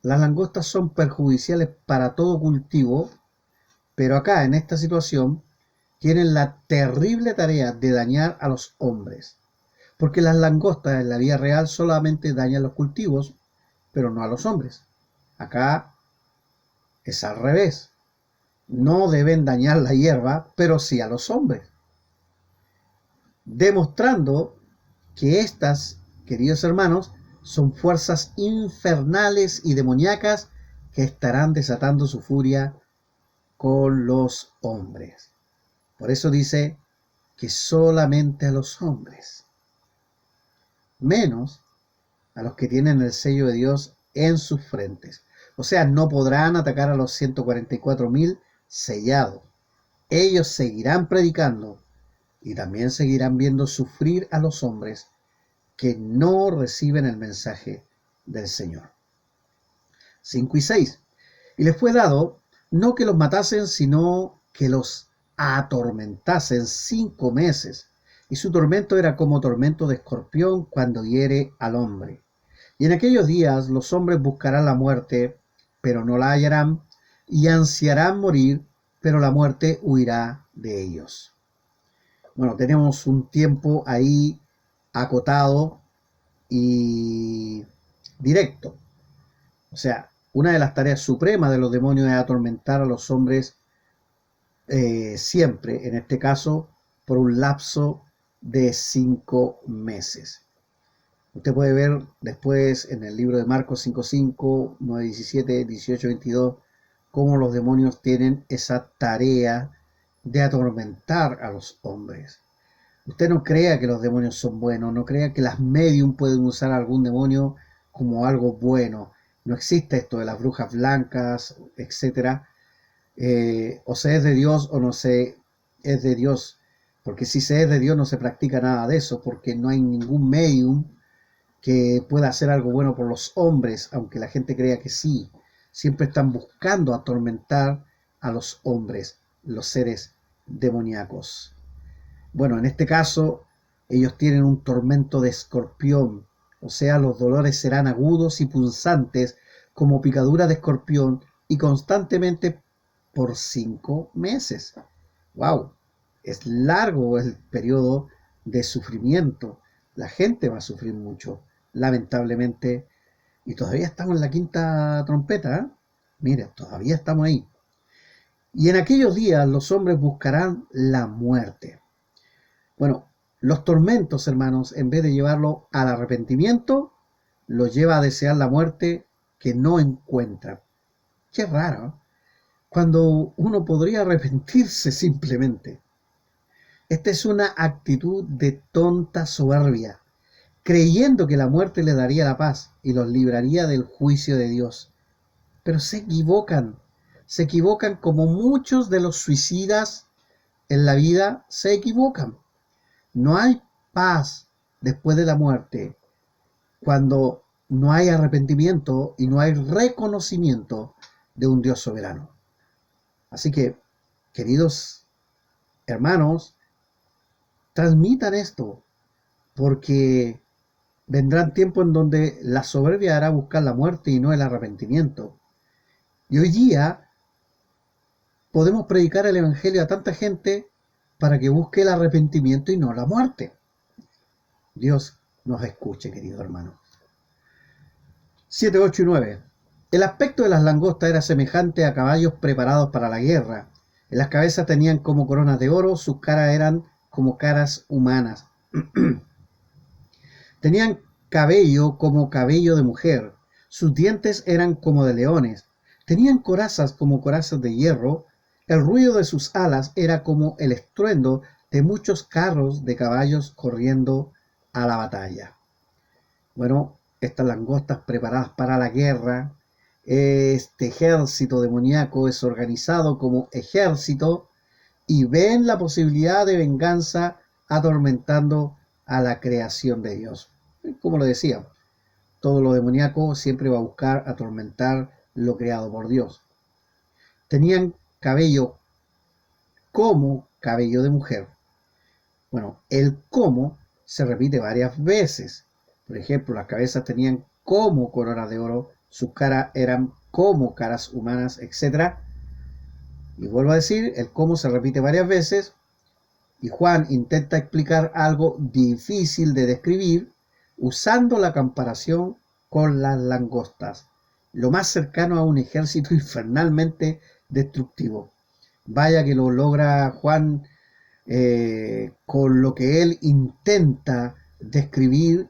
Las langostas son perjudiciales para todo cultivo, pero acá, en esta situación, tienen la terrible tarea de dañar a los hombres. Porque las langostas en la vida real solamente dañan los cultivos, pero no a los hombres. Acá es al revés. No deben dañar la hierba, pero sí a los hombres. Demostrando que estas, queridos hermanos, son fuerzas infernales y demoníacas que estarán desatando su furia con los hombres. Por eso dice que solamente a los hombres, menos a los que tienen el sello de Dios en sus frentes. O sea, no podrán atacar a los 144.000 sellados. Ellos seguirán predicando y también seguirán viendo sufrir a los hombres que no reciben el mensaje del Señor. 5 y 6. Y les fue dado no que los matasen, sino que los atormentasen 5 meses. Y su tormento era como tormento de escorpión cuando hiere al hombre. Y en aquellos días los hombres buscarán la muerte, pero no la hallarán, y ansiarán morir, pero la muerte huirá de ellos. Bueno, tenemos un tiempo ahí acotado y directo. O sea, una de las tareas supremas de los demonios es atormentar a los hombres siempre, en este caso, por un lapso de 5 meses. Usted puede ver después en el libro de Marcos 5:5, 9:17, 18:22, cómo los demonios tienen esa tarea de atormentar a los hombres. Usted no crea que los demonios son buenos, no crea que las medium pueden usar a algún demonio como algo bueno. No existe esto de las brujas blancas, etcétera. O se es de Dios o no se es de Dios. Porque si se es de Dios no se practica nada de eso, porque no hay ningún medium que pueda hacer algo bueno por los hombres, aunque la gente crea que sí. Siempre están buscando atormentar a los hombres, los seres demoníacos. Bueno, en este caso, ellos tienen un tormento de escorpión, o sea, los dolores serán agudos y punzantes como picadura de escorpión y constantemente por 5 meses. ¡Wow! Es largo el periodo de sufrimiento. La gente va a sufrir mucho, lamentablemente. Y todavía estamos en la quinta trompeta, ¿eh? Mira, todavía estamos ahí. Y en aquellos días los hombres buscarán la muerte. Bueno, los tormentos, hermanos, en vez de llevarlo al arrepentimiento, los lleva a desear la muerte que no encuentra. Qué raro, ¿eh? Cuando uno podría arrepentirse simplemente. Esta es una actitud de tonta soberbia, creyendo que la muerte le daría la paz y los libraría del juicio de Dios. Pero se equivocan como muchos de los suicidas en la vida se equivocan. No hay paz después de la muerte cuando no hay arrepentimiento y no hay reconocimiento de un Dios soberano. Así que, queridos hermanos, transmitan esto, porque vendrán tiempos en donde la soberbia hará buscar la muerte y no el arrepentimiento. Y hoy día podemos predicar el Evangelio a tanta gente para que busque el arrepentimiento y no la muerte. Dios nos escuche, querido hermano. 7, 8 y 9. El aspecto de las langostas era semejante a caballos preparados para la guerra. En las cabezas tenían como coronas de oro, sus caras eran como caras humanas. Tenían cabello como cabello de mujer, sus dientes eran como de leones, tenían corazas como corazas de hierro, el ruido de sus alas era como el estruendo de muchos carros de caballos corriendo a la batalla. Bueno, estas langostas preparadas para la guerra, este ejército demoníaco es organizado como ejército y ven la posibilidad de venganza atormentando a la creación de Dios. Como lo decía, todo lo demoníaco siempre va a buscar atormentar lo creado por Dios. Tenían cabello como cabello de mujer. Bueno, el como se repite varias veces. Por ejemplo, las cabezas tenían como coronas de oro, sus caras eran como caras humanas, etc. Y vuelvo a decir, el cómo se repite varias veces y Juan intenta explicar algo difícil de describir usando la comparación con las langostas, lo más cercano a un ejército infernalmente destructivo. Vaya que lo logra Juan con lo que él intenta describir,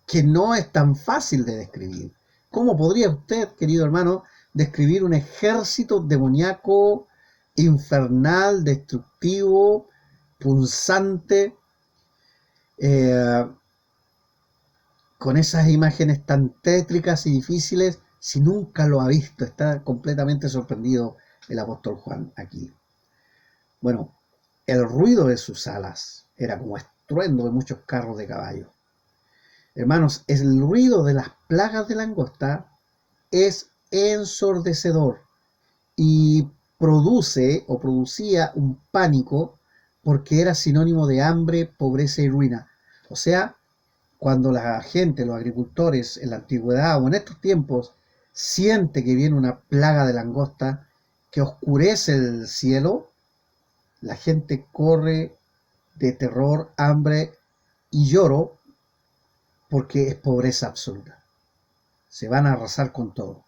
que no es tan fácil de describir. ¿Cómo podría usted, querido hermano, describir un ejército demoníaco, infernal, destructivo, punzante, eh, con esas imágenes tan tétricas y difíciles, si nunca lo ha visto? Está completamente sorprendido el apóstol Juan aquí. Bueno, el ruido de sus alas era como estruendo de muchos carros de caballo. Hermanos, el ruido de las plagas de langosta es ensordecedor y producía un pánico porque era sinónimo de hambre, pobreza y ruina. O sea, cuando la gente, los agricultores en la antigüedad o en estos tiempos, siente que viene una plaga de langosta que oscurece el cielo, la gente corre de terror, hambre y lloro porque es pobreza absoluta. Se van a arrasar con todo.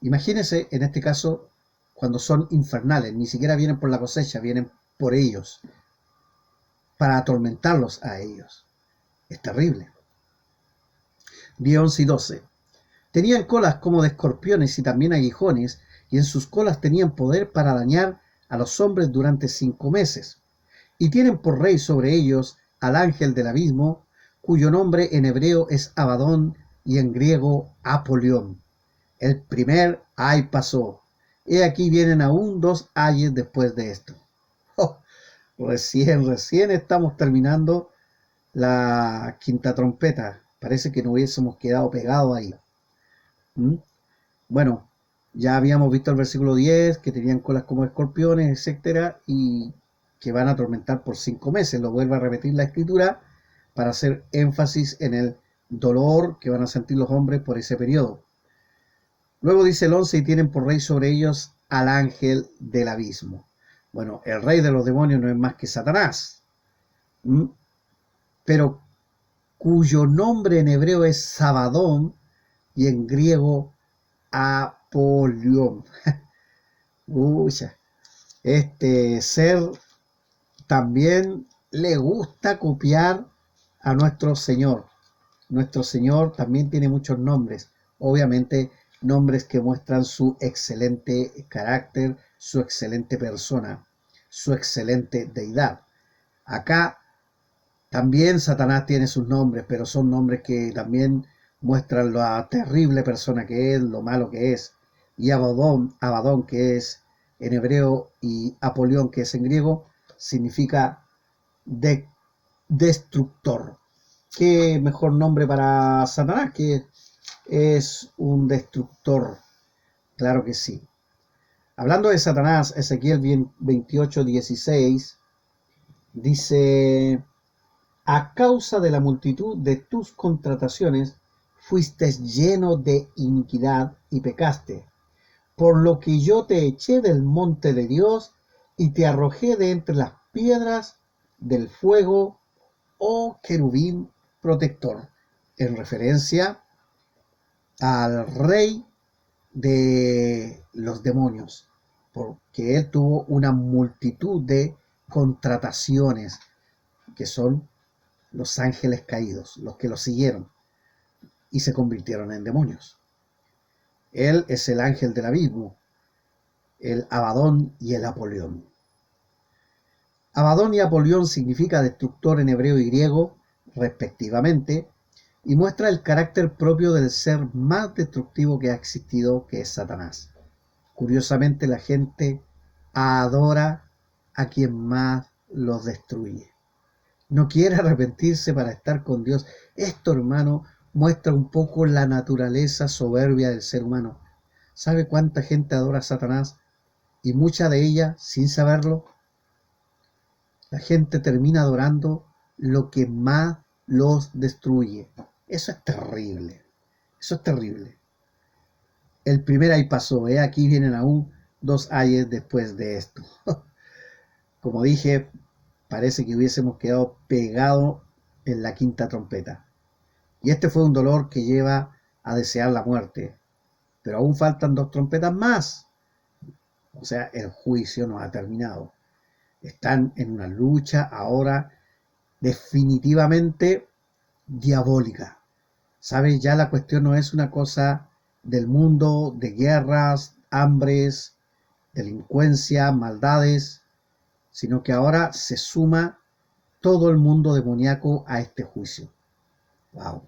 Imagínense en este caso cuando son infernales, ni siquiera vienen por la cosecha, vienen por ellos. para atormentarlos a ellos. Es terrible. 10, 11 y 12. Tenían colas como de escorpiones y también aguijones, y en sus colas tenían poder para dañar a los hombres durante 5 meses. Y tienen por rey sobre ellos al ángel del abismo, cuyo nombre en hebreo es Abadón y en griego Apolión. El primer ay pasó. He aquí vienen aún 2 ayes después de esto. Oh, recién estamos terminando la quinta trompeta. Parece que no hubiésemos quedado pegados ahí. ¿Mm? Bueno, ya habíamos visto el versículo 10, que tenían colas como escorpiones, etcétera, y que van a atormentar por 5 meses. Lo vuelve a repetir la escritura para hacer énfasis en el dolor que van a sentir los hombres por ese periodo. Luego dice el 11, y tienen por rey sobre ellos al ángel del abismo. Bueno, el rey de los demonios no es más que Satanás, pero cuyo nombre en hebreo es Sabadón y en griego Apolión. Este ser también le gusta copiar a nuestro Señor. Nuestro Señor también tiene muchos nombres, obviamente nombres que muestran su excelente carácter, su excelente persona, su excelente deidad. Acá también Satanás tiene sus nombres, pero son nombres que también muestran la terrible persona que es, lo malo que es. Y Abadón, que es en hebreo, y Apolión, que es en griego, significa destructor. ¿Qué mejor nombre para Satanás? Que es un destructor. Claro que sí. Hablando de Satanás, Ezequiel 28:16 dice: a causa de la multitud de tus contrataciones, fuiste lleno de iniquidad y pecaste, por lo que yo te eché del monte de Dios y te arrojé de entre las piedras del fuego, oh querubín protector, en referencia al rey de los demonios, porque él tuvo una multitud de contrataciones, que son los ángeles caídos, los que lo siguieron y se convirtieron en demonios. Él es el ángel del abismo, el Abadón y el Apolión. Abadón y Apolión significa destructor en hebreo y griego, respectivamente, y muestra el carácter propio del ser más destructivo que ha existido, que es Satanás. Curiosamente, la gente adora a quien más los destruye. No quiere arrepentirse para estar con Dios. Esto, hermano, muestra un poco la naturaleza soberbia del ser humano. ¿Sabe cuánta gente adora a Satanás? Y mucha de ella, sin saberlo, la gente termina adorando lo que más los destruye. Eso es terrible. Eso es terrible. El primer ay pasó. Aquí vienen aún 2 ayes después de esto. Como dije, parece que hubiésemos quedado pegados en la quinta trompeta. Y este fue un dolor que lleva a desear la muerte. Pero aún faltan 2 trompetas más. O sea, el juicio no ha terminado. Están en una lucha ahora definitivamente diabólica. ¿Sabes? Ya la cuestión no es una cosa del mundo, de guerras, hambres, delincuencia, maldades, sino que ahora se suma todo el mundo demoníaco a este juicio. ¡Wow!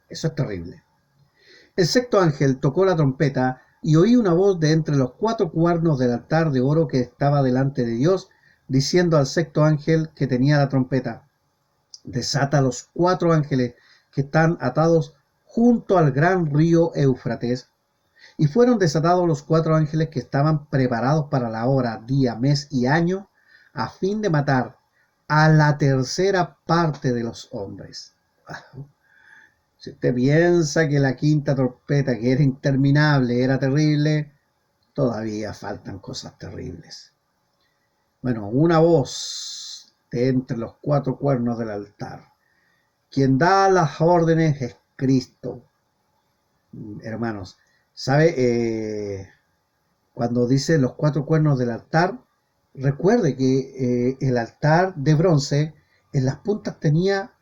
Eso es terrible. El sexto ángel tocó la trompeta y oí una voz de entre los 4 cuernos del altar de oro que estaba delante de Dios, diciendo al sexto ángel que tenía la trompeta: desata los 4 ángeles que están atados junto al gran río Éufrates. Y fueron desatados los 4 ángeles que estaban preparados para la hora, día, mes y año, a fin de matar a la tercera parte de los hombres. Si usted piensa que la quinta trompeta, que era interminable, era terrible, todavía faltan cosas terribles. Bueno, una voz de entre los 4 cuernos del altar. Quien da las órdenes es Cristo. Hermanos, ¿sabe? Cuando dice los 4 cuernos del altar, recuerde que el altar de bronce En las puntas tenía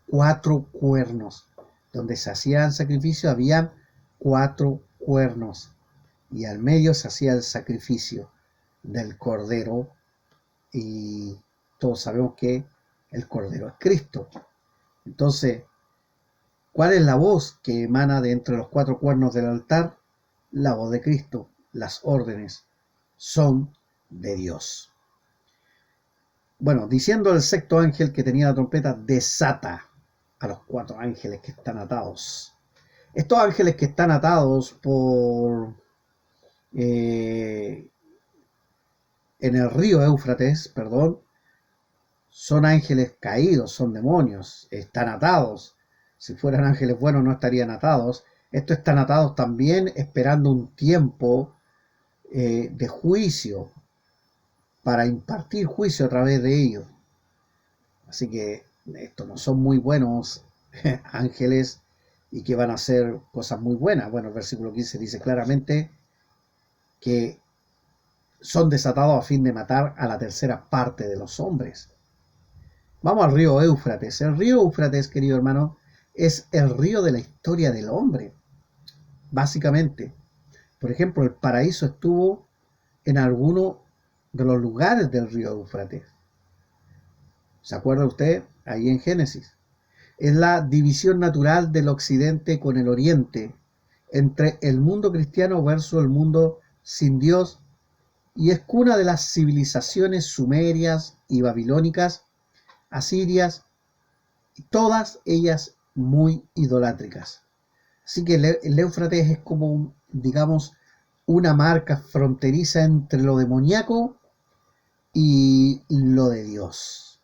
4 cuernos. Donde se hacían sacrificios había 4 cuernos. Y al medio se hacía el sacrificio del cordero. Y todos sabemos que el cordero es Cristo. Entonces, ¿cuál es la voz que emana de entre los 4 cuernos del altar? La voz de Cristo. Las órdenes son de Dios. Bueno, diciendo el sexto ángel que tenía la trompeta, desata a los 4 ángeles que están atados. Estos ángeles que están atados en el río Éufrates, son ángeles caídos, son demonios, están atados. Si fueran ángeles buenos no estarían atados. Estos están atados también esperando un tiempo de juicio, para impartir juicio a través de ellos. Así que estos no son muy buenos ángeles y que van a hacer cosas muy buenas. Bueno, el versículo 15 dice claramente que son desatados a fin de matar a la tercera parte de los hombres. Vamos al río Éufrates. El río Éufrates, querido hermano, es el río de la historia del hombre, básicamente. Por ejemplo, el paraíso estuvo en alguno de los lugares del río Éufrates. ¿Se acuerda usted? Ahí en Génesis. Es la división natural del occidente con el oriente, entre el mundo cristiano versus el mundo sin Dios, y es cuna de las civilizaciones sumerias y babilónicas, asirias, todas ellas muy idolátricas. Así que el Éufrates es como, digamos, una marca fronteriza entre lo demoníaco y lo de Dios.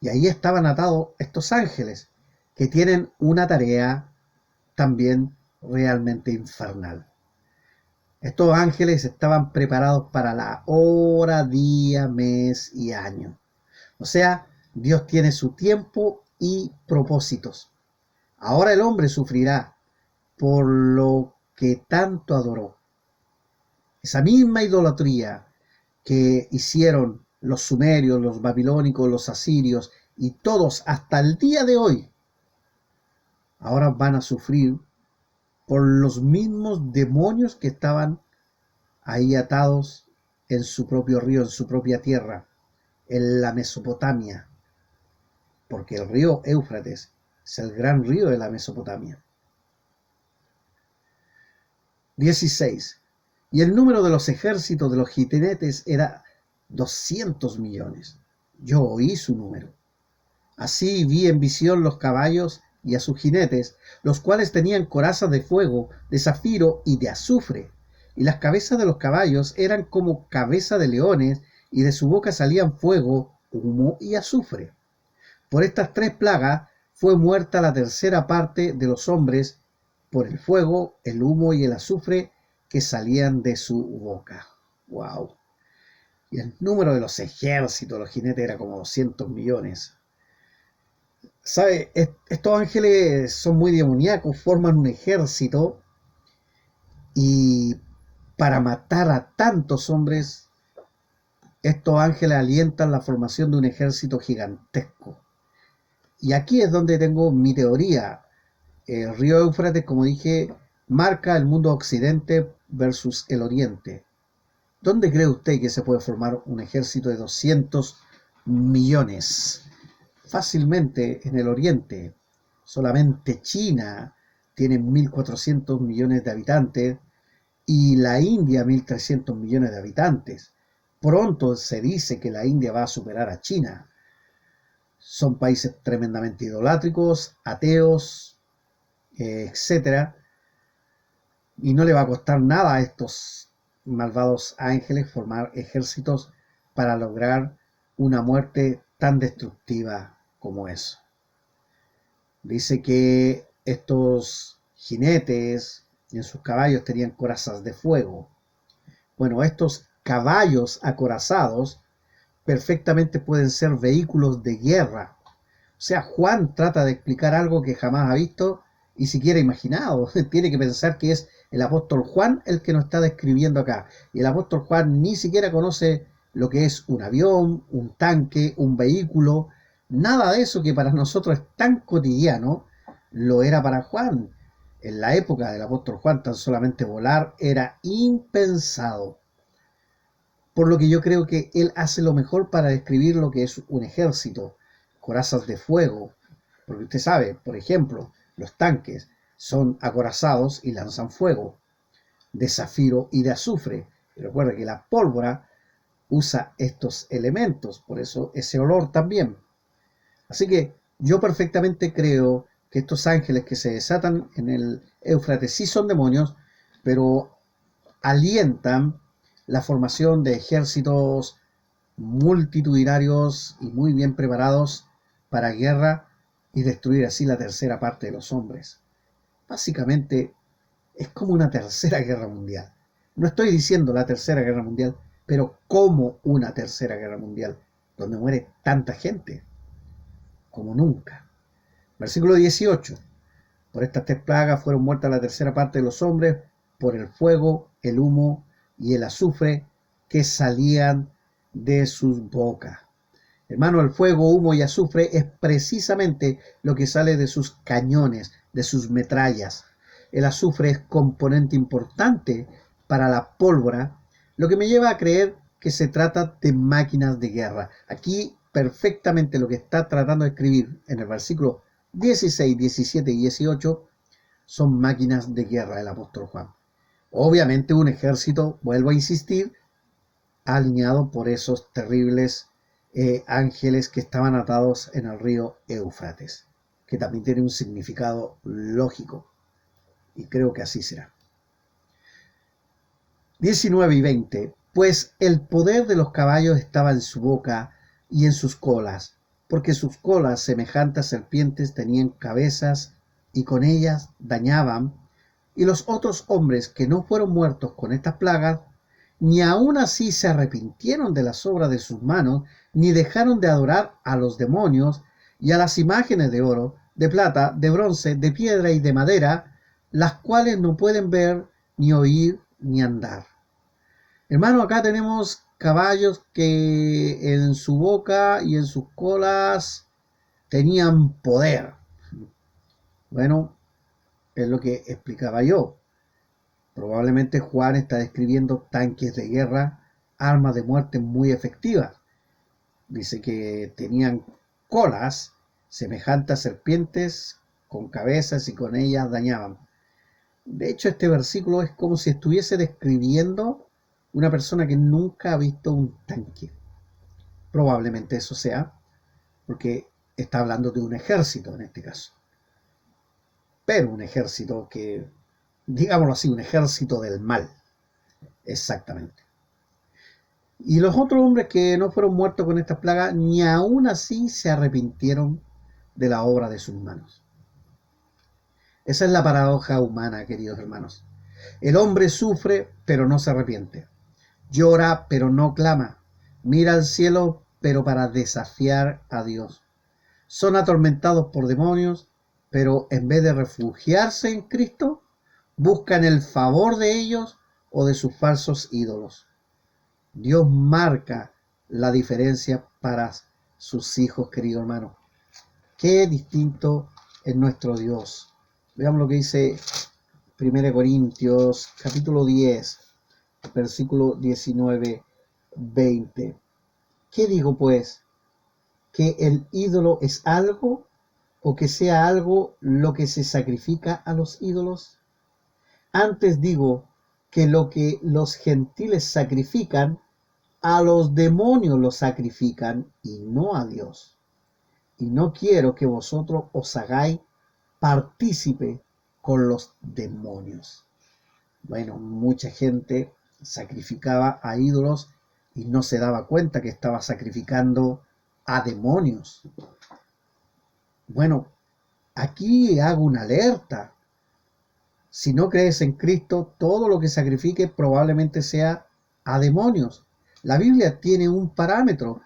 Y ahí estaban atados estos ángeles, que tienen una tarea también realmente infernal. Estos ángeles estaban preparados para la hora, día, mes y año. O sea, Dios tiene su tiempo y propósitos. Ahora el hombre sufrirá por lo que tanto adoró. Esa misma idolatría que hicieron los sumerios, los babilónicos, los asirios y todos hasta el día de hoy, ahora van a sufrir por los mismos demonios que estaban ahí atados en su propio río, en su propia tierra, en la Mesopotamia, porque el río Éufrates es el gran río de la Mesopotamia. 16. Y el número de los ejércitos de los jinetes era 200 millones. Yo oí su número. Así vi en visión los caballos y a sus jinetes, los cuales tenían corazas de fuego, de zafiro y de azufre, y las cabezas de los caballos eran como cabeza de leones, y de su boca salían fuego, humo y azufre. Por estas 3 plagas fue muerta la tercera parte de los hombres, por el fuego, el humo y el azufre que salían de su boca. ¡Wow! Y el número de los ejércitos, los jinetes, era como 200 millones. ¿Sabe? Estos ángeles son muy demoníacos, forman un ejército, y para matar a tantos hombres, estos ángeles alientan la formación de un ejército gigantesco. Y aquí es donde tengo mi teoría. El río Éufrates, como dije, marca el mundo occidente versus el oriente. ¿Dónde cree usted que se puede formar un ejército de 200 millones? Fácilmente en el oriente. Solamente China tiene 1.400 millones de habitantes y la India 1.300 millones de habitantes. Pronto se dice que la India va a superar a China. Son países tremendamente idolátricos, ateos, etcétera, y no le va a costar nada a estos malvados ángeles formar ejércitos para lograr una muerte tan destructiva como eso. Dice que estos jinetes en sus caballos tenían corazas de fuego. Bueno, estos caballos acorazados perfectamente pueden ser vehículos de guerra. O sea, Juan trata de explicar algo que jamás ha visto y siquiera imaginado. Tiene que pensar que es el apóstol Juan el que nos está describiendo acá. Y el apóstol Juan ni siquiera conoce lo que es un avión, un tanque, un vehículo, Nada de eso que para nosotros es tan cotidiano, lo era para Juan. En la época del apóstol Juan, tan solamente volar era impensado. Por lo que yo creo que él hace lo mejor para describir lo que es un ejército, corazas de fuego. Porque usted sabe, por ejemplo, los tanques son acorazados y lanzan fuego, de zafiro y de azufre. Y recuerda que la pólvora usa estos elementos, por eso ese olor también. Así que yo perfectamente creo que estos ángeles que se desatan en el Éufrates sí son demonios, pero alientan la formación de ejércitos multitudinarios y muy bien preparados para guerra y destruir así la tercera parte de los hombres. Básicamente es como una tercera guerra mundial. No estoy diciendo la tercera guerra mundial, pero como una tercera guerra mundial, donde muere tanta gente como nunca. Versículo 18. Por estas tres plagas fueron muertas la tercera parte de los hombres por el fuego, el humo y el azufre que salían de sus bocas. Hermano, el fuego, humo y azufre es precisamente lo que sale de sus cañones, de sus metrallas. El azufre es componente importante para la pólvora, lo que me lleva a creer que se trata de máquinas de guerra. Aquí perfectamente lo que está tratando de escribir en el versículo 16, 17 y 18 son máquinas de guerra del apóstol Juan. Obviamente un ejército, vuelvo a insistir, alineado por esos terribles ángeles que estaban atados en el río Éufrates, que también tiene un significado lógico, y creo que así será. 19 y 20. Pues el poder de los caballos estaba en su boca y en sus colas, porque sus colas, semejantes a serpientes, tenían cabezas, y con ellas dañaban. Y los otros hombres que no fueron muertos con estas plagas, ni aun así se arrepintieron de las obras de sus manos, ni dejaron de adorar a los demonios y a las imágenes de oro, de plata, de bronce, de piedra y de madera, las cuales no pueden ver, ni oír, ni andar. Hermano, acá tenemos caballos que en su boca y en sus colas tenían poder. Bueno, es lo que explicaba yo. Probablemente Juan está describiendo tanques de guerra, armas de muerte muy efectivas. Dice que tenían colas semejantes a serpientes, con cabezas y con ellas dañaban. De hecho, este versículo es como si estuviese describiendo una persona que nunca ha visto un tanque. Probablemente eso sea, porque está hablando de un ejército en este caso. Pero un ejército que, digámoslo así, un ejército del mal. Exactamente. Y los otros hombres que no fueron muertos con esta plaga, ni aún así se arrepintieron de la obra de sus manos. Esa es la paradoja humana, queridos hermanos. El hombre sufre, pero no se arrepiente. Llora, pero no clama. Mira al cielo, pero para desafiar a Dios. Son atormentados por demonios, pero en vez de refugiarse en Cristo, buscan el favor de ellos o de sus falsos ídolos. Dios marca la diferencia para sus hijos, querido hermano. Qué distinto es nuestro Dios. Veamos lo que dice 1 Corintios, capítulo 10, versículo 19, 20. ¿Qué digo pues? ¿Que el ídolo es algo o que sea algo lo que se sacrifica a los ídolos? Antes digo que lo que los gentiles sacrifican, a los demonios los sacrifican y no a Dios. Y no quiero que vosotros os hagáis partícipe con los demonios. Bueno, mucha gente sacrificaba a ídolos y no se daba cuenta que estaba sacrificando a demonios. Bueno, aquí hago una alerta. Si no crees en Cristo, todo lo que sacrifique probablemente sea a demonios. La Biblia tiene un parámetro.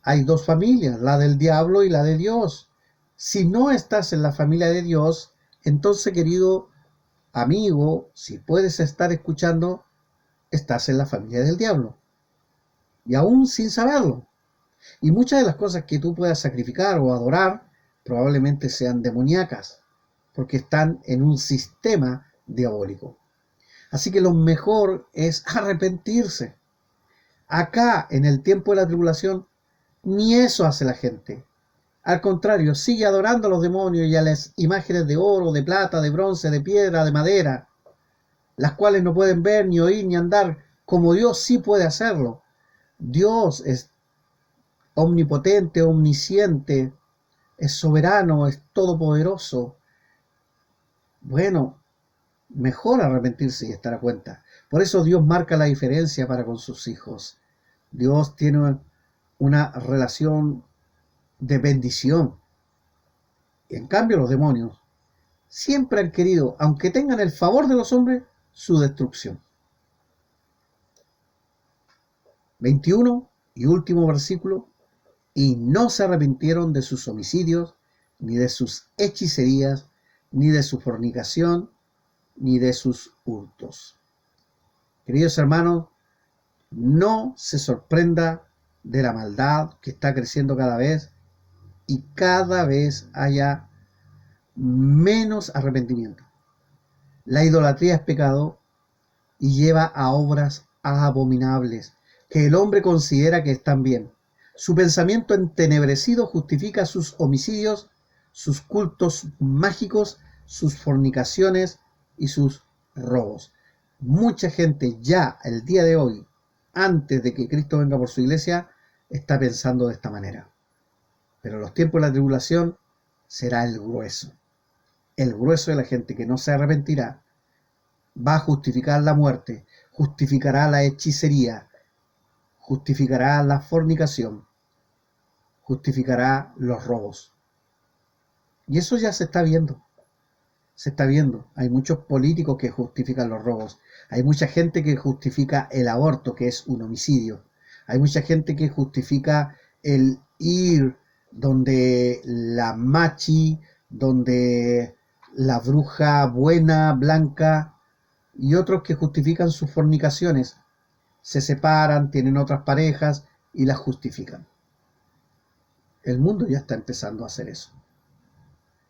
Hay dos familias, la del diablo y la de Dios. Si no estás en la familia de Dios, entonces, querido amigo, si puedes estar escuchando, estás en la familia del diablo. Y aún sin saberlo. Y muchas de las cosas que tú puedas sacrificar o adorar probablemente sean demoníacas, porque están en un sistema diabólico. Así que lo mejor es arrepentirse. Acá, en el tiempo de la tribulación, ni eso hace la gente. Al contrario, sigue adorando a los demonios y a las imágenes de oro, de plata, de bronce, de piedra, de madera, las cuales no pueden ver, ni oír, ni andar, como Dios sí puede hacerlo. Dios es omnipotente, omnisciente, es soberano, es todopoderoso. Bueno, mejor arrepentirse y estar a cuenta. Por eso Dios marca la diferencia para con sus hijos. Dios tiene una relación de bendición. Y en cambio los demonios siempre han querido, aunque tengan el favor de los hombres, su destrucción. 21 y último versículo. Y no se arrepintieron de sus homicidios, ni de sus hechicerías, ni de su fornicación, ni de sus hurtos. Queridos hermanos, no se sorprenda de la maldad que está creciendo cada vez y cada vez haya menos arrepentimiento. La idolatría es pecado y lleva a obras abominables que el hombre considera que están bien. Su pensamiento entenebrecido justifica sus homicidios, sus cultos mágicos, sus fornicaciones y sus robos. Mucha gente ya el día de hoy, antes de que Cristo venga por su iglesia, está pensando de esta manera. Pero en los tiempos de la tribulación será el grueso. El grueso de la gente que no se arrepentirá va a justificar la muerte, justificará la hechicería, justificará la fornicación, justificará los robos. Y eso ya se está viendo. Se está viendo. Hay muchos políticos que justifican los robos. Hay mucha gente que justifica el aborto, que es un homicidio. Hay mucha gente que justifica el ir donde la machi, donde la bruja buena, blanca, y otros que justifican sus fornicaciones. Se separan, tienen otras parejas y las justifican. El mundo ya está empezando a hacer eso.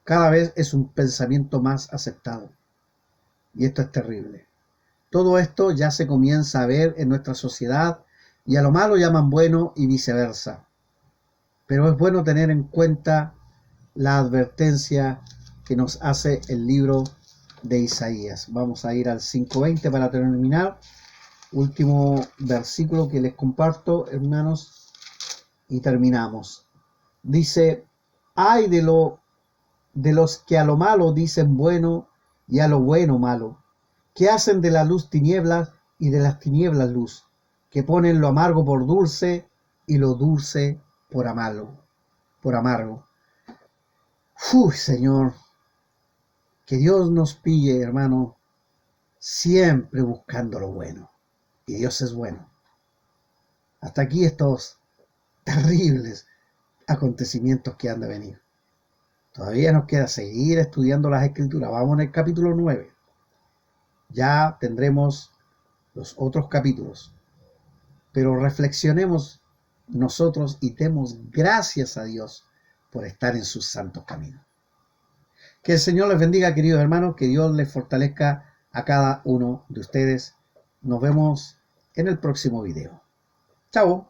Cada vez es un pensamiento más aceptado. Y esto es terrible. Todo esto ya se comienza a ver en nuestra sociedad y a lo malo llaman bueno y viceversa. Pero es bueno tener en cuenta la advertencia que nos hace el libro de Isaías. Vamos a ir al 5:20 para terminar. Último versículo que les comparto, hermanos, y terminamos. Dice: ay de los que a lo malo dicen bueno y a lo bueno malo, que hacen de la luz tinieblas y de las tinieblas luz, que ponen lo amargo por dulce y lo dulce por amargo. Uy, Señor, que Dios nos pille, hermano, siempre buscando lo bueno. Y Dios es bueno. Hasta aquí estos terribles acontecimientos que han de venir. Todavía nos queda seguir estudiando las Escrituras. Vamos en el capítulo 9. Ya tendremos los otros capítulos. Pero reflexionemos nosotros y demos gracias a Dios por estar en sus santos caminos. Que el Señor les bendiga, queridos hermanos. Que Dios les fortalezca a cada uno de ustedes. Nos vemos en el próximo video. Chao.